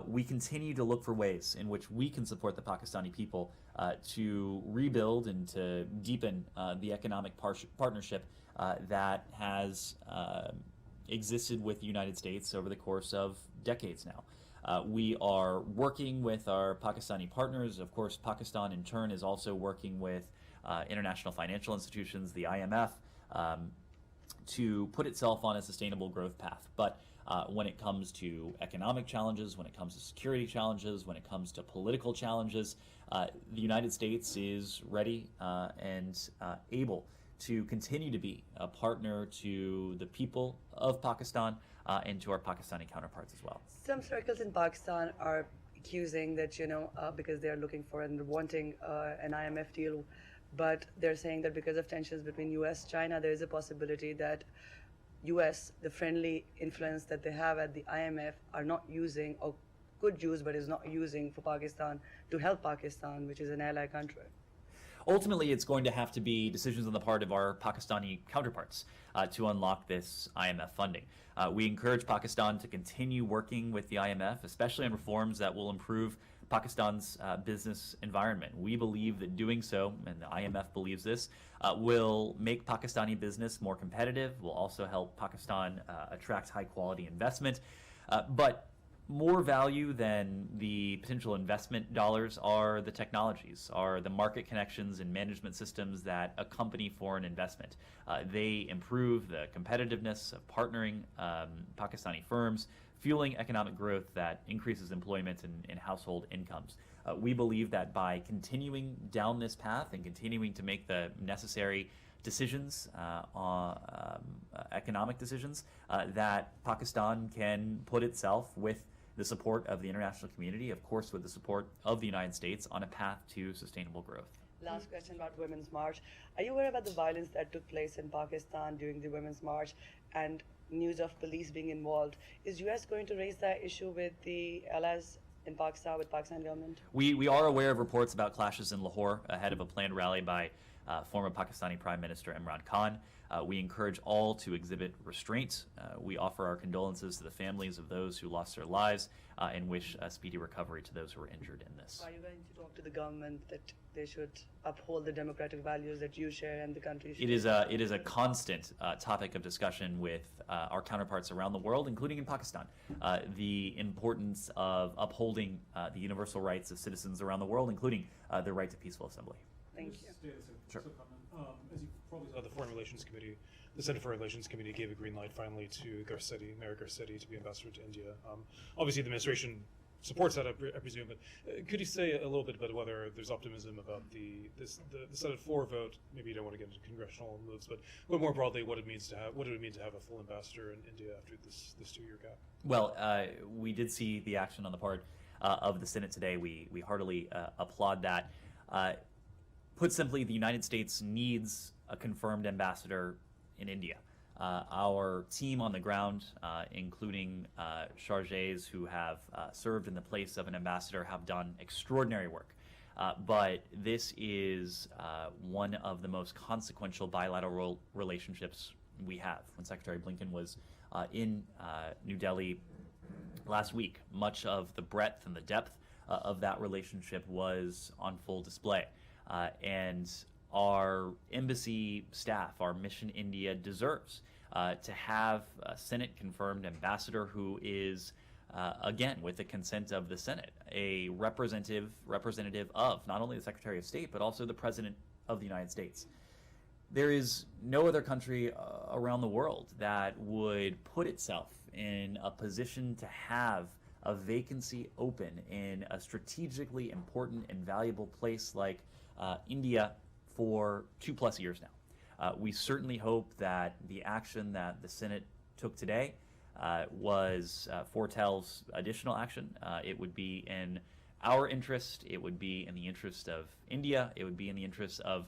We continue to look for ways in which we can support the Pakistani people to rebuild and to deepen the economic partnership that has existed with the United States over the course of decades now. We are working with our Pakistani partners. Of course, Pakistan in turn is also working with international financial institutions, the IMF, to put itself on a sustainable growth path. But when it comes to economic challenges, when it comes to security challenges, when it comes to political challenges, the United States is ready and able to continue to be a partner to the people of Pakistan and to our Pakistani counterparts as well. Some circles in Pakistan are accusing that, because they're looking for and wanting an IMF deal, but they're saying that because of tensions between US, China, there is a possibility that US, the friendly influence that they have at the IMF, are not using, or could use, but is not using for Pakistan to help Pakistan, which is an ally country. Ultimately, it's going to have to be decisions on the part of our Pakistani counterparts to unlock this IMF funding. We encourage Pakistan to continue working with the IMF, especially on reforms that will improve Pakistan's business environment. We believe that doing so, and the IMF believes this, will make Pakistani business more competitive, will also help Pakistan attract high-quality investment. But more value than the potential investment dollars are the technologies, are the market connections and management systems that accompany foreign investment. They improve the competitiveness of partnering Pakistani firms, fueling economic growth that increases employment and household incomes. We believe that by continuing down this path and continuing to make the necessary decisions, economic decisions, that Pakistan can put itself with the support of the international community, of course with the support of the United States, on a path to sustainable growth. Last question about Women's March. Are you aware about the violence that took place in Pakistan during the Women's March and news of police being involved? Is US going to raise that issue with the allies in Pakistan, with Pakistan government? We are aware of reports about clashes in Lahore ahead of a planned rally by former Pakistani Prime Minister Imran Khan. We encourage all to exhibit restraint. We offer our condolences to the families of those who lost their lives and wish a speedy recovery to those who were injured in this. Are you going to talk to the government that they should uphold the democratic values that you share and the country share? It is a constant topic of discussion with our counterparts around the world, including in Pakistan. The importance of upholding the universal rights of citizens around the world, including the right to peaceful assembly. Thank you. Sure. As you probably saw, the Foreign Relations Committee, the Senate Foreign Relations Committee gave a green light finally to Mayor Garcetti, to be ambassador to India. Obviously, the administration supports that, I presume, but could you say a little bit about whether there's optimism about the Senate floor vote? Maybe you don't want to get into congressional moves, but more broadly, what it means to have a full ambassador in India after this 2-year gap? Well, we did see the action on the part of the Senate today. We heartily applaud that. Put simply, the United States needs a confirmed ambassador in India. Our team on the ground, including chargés who have served in the place of an ambassador, have done extraordinary work. But this is one of the most consequential bilateral relationships we have. When Secretary Blinken was in New Delhi last week, much of the breadth and the depth of that relationship was on full display. And our embassy staff, our Mission India, deserves to have a Senate-confirmed ambassador who is, again, with the consent of the Senate, a representative of not only the Secretary of State, but also the President of the United States. There is no other country around the world that would put itself in a position to have a vacancy open in a strategically important and valuable place like India for 2+ years now. We certainly hope that the action that the Senate took today foretells additional action. It would be in our interest, it would be in the interest of India, it would be in the interest of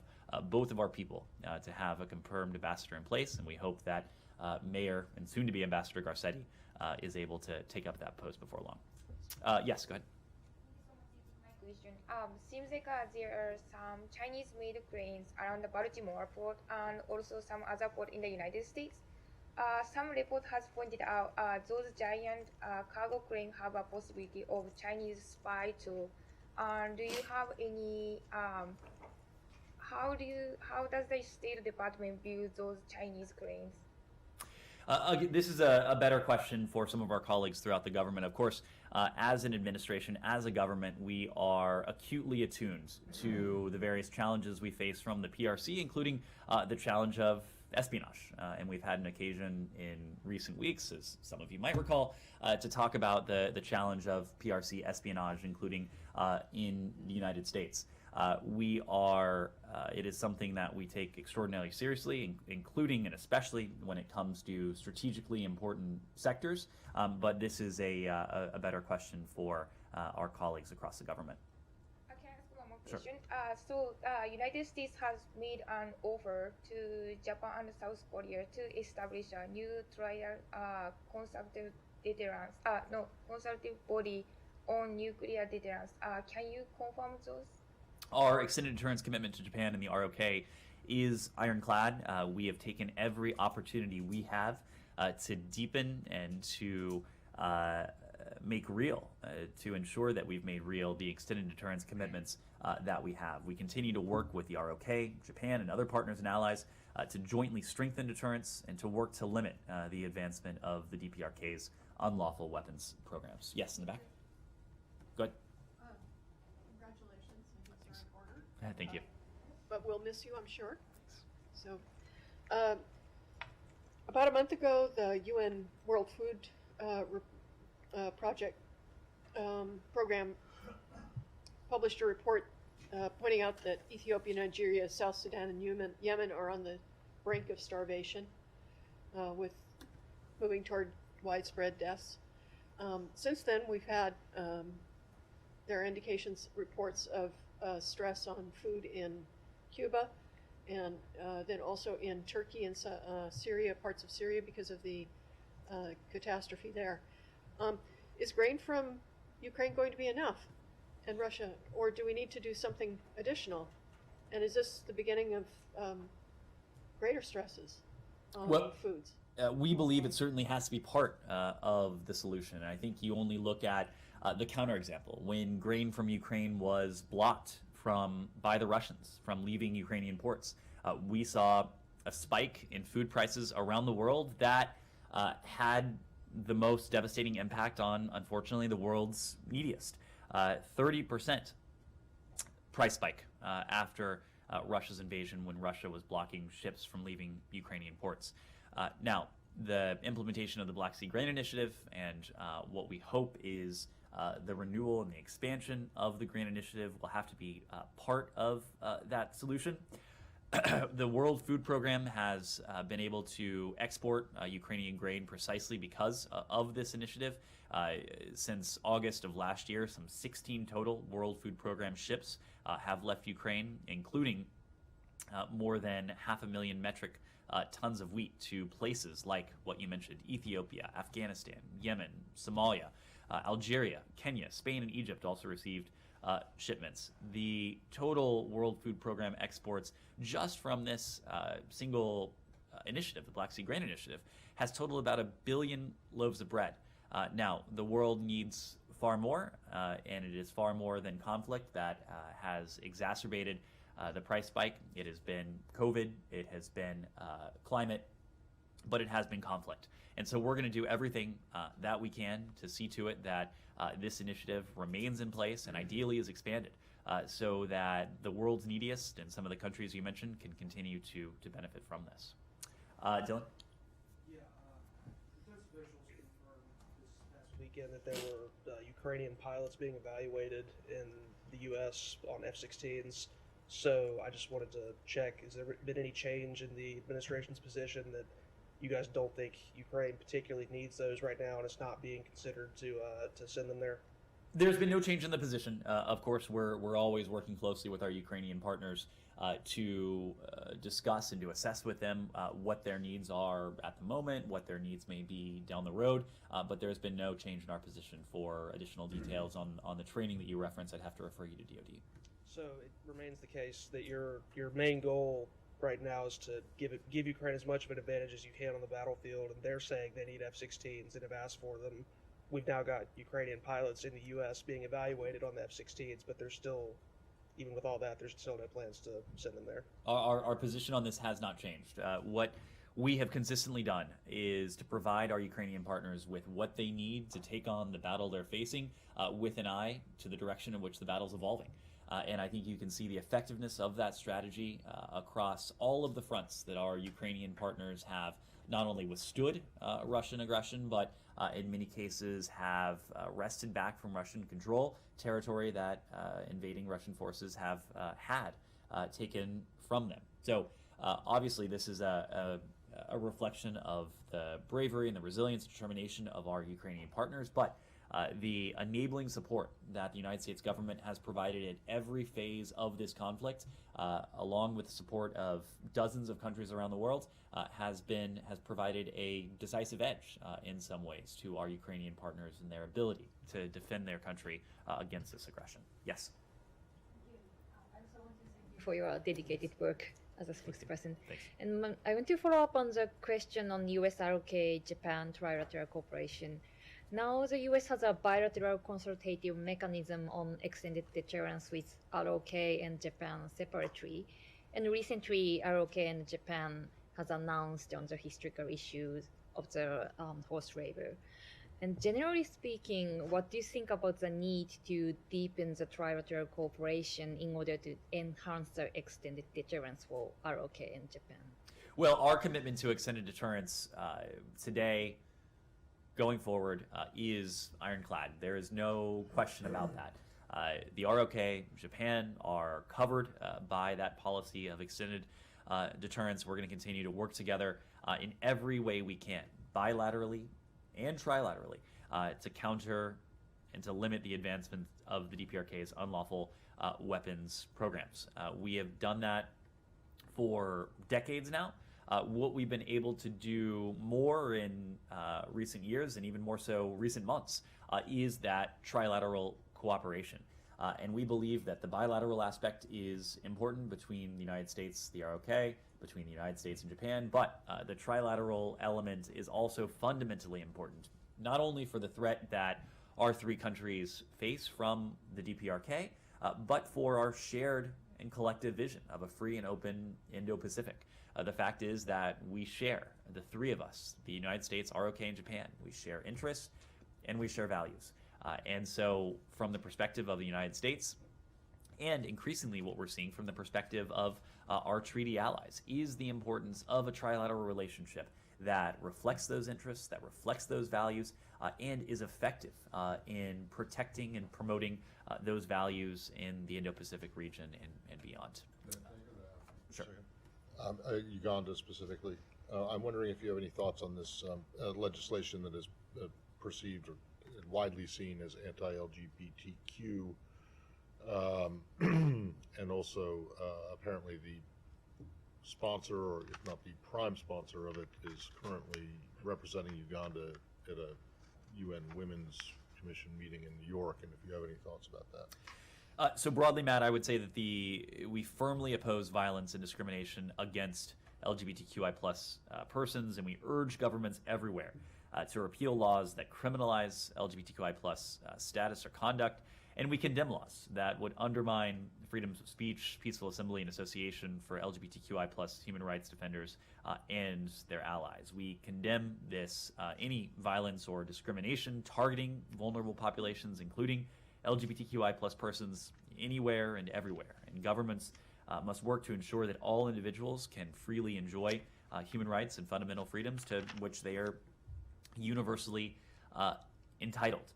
both of our people to have a confirmed ambassador in place, and we hope that Mayor and soon-to-be Ambassador Garcetti is able to take up that post before long. Yes, go ahead. Question. Seems like there are some Chinese-made grains around the Baltimore port and also some other port in the United States. Some report has pointed out those giant cargo cranes have a possibility of Chinese spy too. Do you have any? How does the State Department view those Chinese cranes? This is a better question for some of our colleagues throughout the government. Of course, as an administration, as a government, we are acutely attuned to the various challenges we face from the PRC, including the challenge of espionage. And we've had an occasion in recent weeks, as some of you might recall, to talk about the challenge of PRC espionage, including in the United States. It is something that we take extraordinarily seriously, including and especially when it comes to strategically important sectors. But this is a better question for our colleagues across the government. Can I ask one more question? So United States has made an offer to Japan and South Korea to establish a new trial consultative deterrence, consultative body on nuclear deterrence. Can you confirm those? Our extended deterrence commitment to Japan and the ROK is ironclad. We have taken every opportunity we have to deepen and to make real, to ensure that we've made real the extended deterrence commitments that we have. We continue to work with the ROK, Japan, and other partners and allies to jointly strengthen deterrence and to work to limit the advancement of the DPRK's unlawful weapons programs. Yes, in the back. Go ahead. Congratulations, I think you're in order. Thank you. But we'll miss you, I'm sure. So, about a month ago, the UN World Food Program published a report pointing out that Ethiopia, Nigeria, South Sudan, and Yemen are on the brink of starvation, with moving toward widespread deaths. Since then, we've had there are reports of stress on food in Cuba, and then also in Turkey and Syria, parts of Syria, because of the catastrophe there. Is grain from Ukraine going to be enough, and Russia, or do we need to do something additional? And is this the beginning of greater stresses on foods? We believe it certainly has to be part of the solution. And I think you only look at the counterexample. When grain from Ukraine was blocked by the Russians from leaving Ukrainian ports, we saw a spike in food prices around the world that had the most devastating impact on, unfortunately, the world's neediest. 30% price spike after Russia's invasion, when Russia was blocking ships from leaving Ukrainian ports. Now, the implementation of the Black Sea Grain Initiative and what we hope is the renewal and the expansion of the Grain Initiative will have to be part of that solution. The World Food Program has been able to export Ukrainian grain precisely because of this initiative. Since August of last year, some 16 total World Food Program ships have left Ukraine, including more than 500,000 metric tons of wheat to places like what you mentioned: Ethiopia, Afghanistan, Yemen, Somalia, Algeria, Kenya, Spain, and Egypt also received shipments. The total World Food Program exports just from this single initiative, the Black Sea Grain Initiative, has totaled about 1 billion loaves of bread. Now, the world needs far more, and it is far more than conflict that has exacerbated the price spike. It has been COVID, it has been climate, but it has been conflict. And so we're going to do everything that we can to see to it that this initiative remains in place and ideally is expanded so that the world's neediest and some of the countries you mentioned can continue to benefit from this. Dylan? Yeah, defense officials confirmed this past weekend that there were Ukrainian pilots being evaluated in the U.S. on F-16s. So I just wanted to check, has there been any change in the administration's position that you guys don't think Ukraine particularly needs those right now and it's not being considered to send them there? There's been no change in the position. Of course, we're always working closely with our Ukrainian partners to discuss and to assess with them what their needs are at the moment, what their needs may be down the road. But there's been no change in our position. For additional details on the training that you referenced, I'd have to refer you to DoD. So it remains the case that your main goal right now is to give Ukraine as much of an advantage as you can on the battlefield, and they're saying they need F-16s and have asked for them. We've now got Ukrainian pilots in the U.S. being evaluated on the F-16s, but there's still, even with all that, there's still no plans to send them there. Our position on this has not changed. What we have consistently done is to provide our Ukrainian partners with what they need to take on the battle they're facing with an eye to the direction in which the battle's evolving. And I think you can see the effectiveness of that strategy across all of the fronts that our Ukrainian partners have not only withstood Russian aggression, but in many cases have wrested back from Russian control territory that invading Russian forces have had taken from them. So obviously this is a reflection of the bravery and the resilience and determination of our Ukrainian partners, but the enabling support that the United States government has provided at every phase of this conflict, along with the support of dozens of countries around the world, has provided a decisive edge in some ways to our Ukrainian partners and their ability to defend their country against this aggression. Yes? I also want to thank you for your dedicated work as a spokesperson. Thanks. And I want to follow up on the question on US ROK Japan trilateral cooperation. Now the US has a bilateral consultative mechanism on extended deterrence with ROK and Japan separately. And recently ROK and Japan has announced on the historical issues of the forced labor. And generally speaking, what do you think about the need to deepen the trilateral cooperation in order to enhance the extended deterrence for ROK and Japan? Well, our commitment to extended deterrence today, going forward, is ironclad. There is no question about that. The ROK, Japan are covered by that policy of extended deterrence. We're going to continue to work together in every way we can, bilaterally and trilaterally, to counter and to limit the advancement of the DPRK's unlawful weapons programs. We have done that for decades now. What we've been able to do more in recent years, and even more so recent months, is that trilateral cooperation. And we believe that the bilateral aspect is important between the United States, the ROK, between the United States and Japan, but the trilateral element is also fundamentally important, not only for the threat that our three countries face from the DPRK, but for our shared and collective vision of a free and open Indo-Pacific. The fact is that we share, the three of us, the United States, ROK, and Japan, we share interests and we share values. And so from the perspective of the United States, and increasingly what we're seeing from the perspective of our treaty allies, is the importance of a trilateral relationship that reflects those interests, that reflects those values, and is effective in protecting and promoting those values in the Indo-Pacific region and beyond. Sure. Uganda specifically. I'm wondering if you have any thoughts on this legislation that is perceived or widely seen as anti-LGBTQ, and also apparently the sponsor, or if not the prime sponsor of it, is currently representing Uganda at a UN Women's Commission meeting in New York, and if you have any thoughts about that. So broadly, Matt, I would say that we firmly oppose violence and discrimination against LGBTQI+ persons, and we urge governments everywhere to repeal laws that criminalize LGBTQI+ status or conduct, and we condemn laws that would undermine freedoms of speech, peaceful assembly, and association for LGBTQI+ human rights defenders and their allies. We condemn this any violence or discrimination targeting vulnerable populations, including LGBTQI+ persons, anywhere and everywhere. And governments must work to ensure that all individuals can freely enjoy human rights and fundamental freedoms to which they are universally entitled.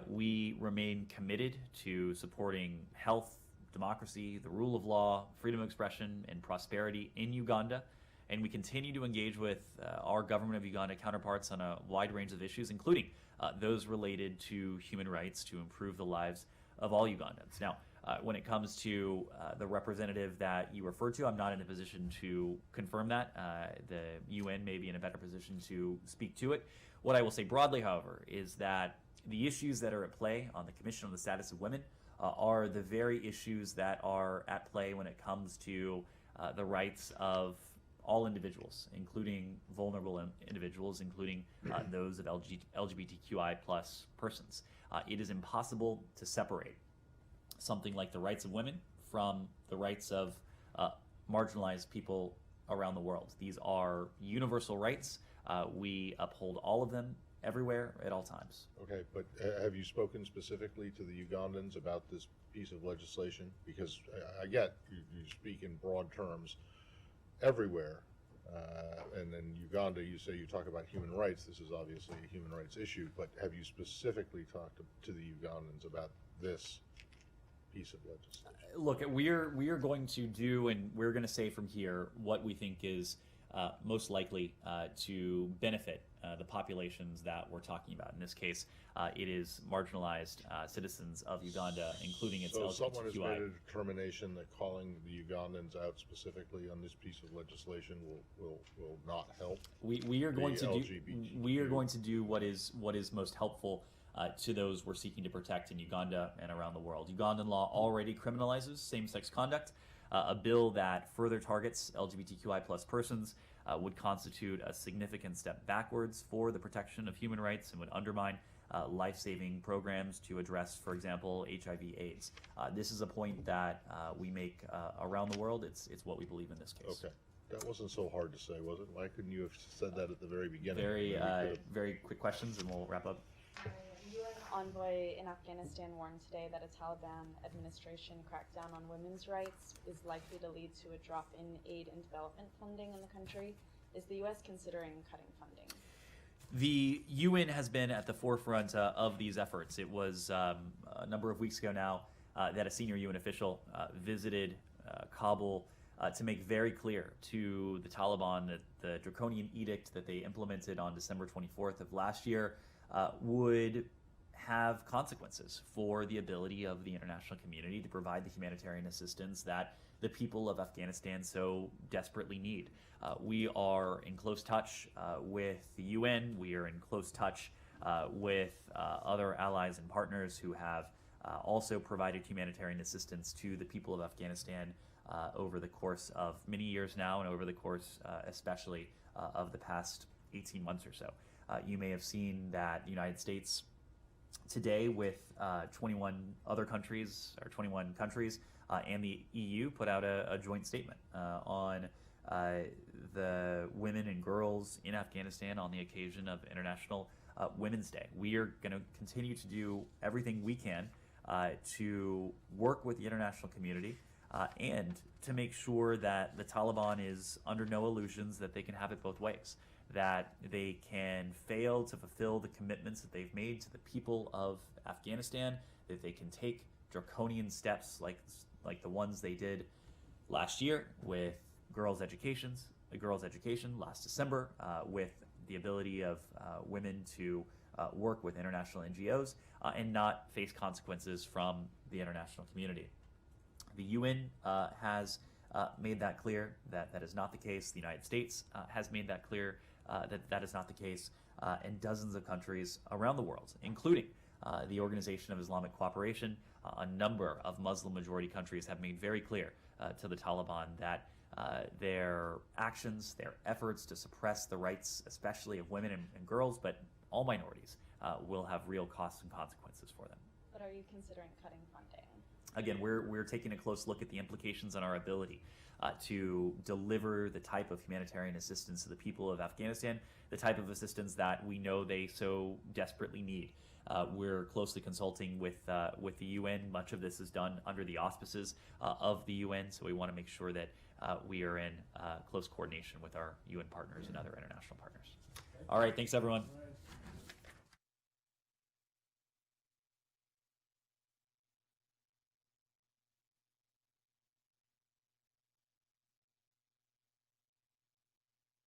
We remain committed to supporting health, democracy, the rule of law, freedom of expression, and prosperity in Uganda, and we continue to engage with our government of Uganda counterparts on a wide range of issues, including those related to human rights to improve the lives of all Ugandans. Now, when it comes to the representative that you referred to, I'm not in a position to confirm that. The UN may be in a better position to speak to it. What I will say broadly, however, is that the issues that are at play on the Commission on the Status of Women are the very issues that are at play when it comes to the rights of all individuals, including vulnerable individuals, including those of LGBTQI+ persons. It is impossible to separate something like the rights of women from the rights of marginalized people around the world. These are universal rights. We uphold all of them everywhere at all times. Okay, but have you spoken specifically to the Ugandans about this piece of legislation? Because I get you speak in broad terms everywhere, and then Uganda, you say you talk about human rights. This is obviously a human rights issue, but have you specifically talked to the Ugandans about this piece of legislation? Look, we are going to do, and we're going to say from here what we think is most likely to benefit the populations that we're talking about. In this case, it is marginalized citizens of Uganda, including its LGBTQI. So someone has made a determination that calling the Ugandans out specifically on this piece of legislation will not help. We are going to do what is most helpful to those we're seeking to protect in Uganda and around the world. Ugandan law already criminalizes same-sex conduct. A bill that further targets LGBTQI+ persons would constitute a significant step backwards for the protection of human rights and would undermine life-saving programs to address, for example, HIV/AIDS. This is a point that we make around the world. It's what we believe in this case. Okay. That wasn't so hard to say, was it? Why couldn't you have said that at the very beginning? Very quick questions, and we'll wrap up. UN envoy in Afghanistan warned today that a Taliban administration crackdown on women's rights is likely to lead to a drop in aid and development funding in the country. Is the U.S. considering cutting funding? The UN has been at the forefront of these efforts. It was a number of weeks ago now that a senior UN official visited Kabul to make very clear to the Taliban that the draconian edict that they implemented on December 24th of last year would have consequences for the ability of the international community to provide the humanitarian assistance that the people of Afghanistan so desperately need. We are in close touch with the UN. We are in close touch with other allies and partners who have also provided humanitarian assistance to the people of Afghanistan over the course of many years now, and over the course especially of the past 18 months or so. You may have seen that the United States today, with 21 other countries, or 21 countries, and the EU, put out a joint statement on the women and girls in Afghanistan on the occasion of International Women's Day. We are going to continue to do everything we can to work with the international community and to make sure that the Taliban is under no illusions that they can have it both ways, that they can fail to fulfill the commitments that they've made to the people of Afghanistan, that they can take draconian steps like the ones they did last year with girls' education last December, with the ability of women to work with international NGOs and not face consequences from the international community. The UN has made that clear that that is not the case. The United States has made that clear that that is not the case. And dozens of countries around the world, including the Organization of Islamic Cooperation, a number of Muslim-majority countries have made very clear to the Taliban that their actions, their efforts to suppress the rights, especially of women and girls, but all minorities, will have real costs and consequences for them. But are you considering cutting funding? Again, we're taking a close look at the implications on our ability to deliver the type of humanitarian assistance to the people of Afghanistan, the type of assistance that we know they so desperately need. We're closely consulting with the UN. Much of this is done under the auspices of the UN, so we want to make sure that we are in close coordination with our UN partners and other international partners. All right, thanks everyone.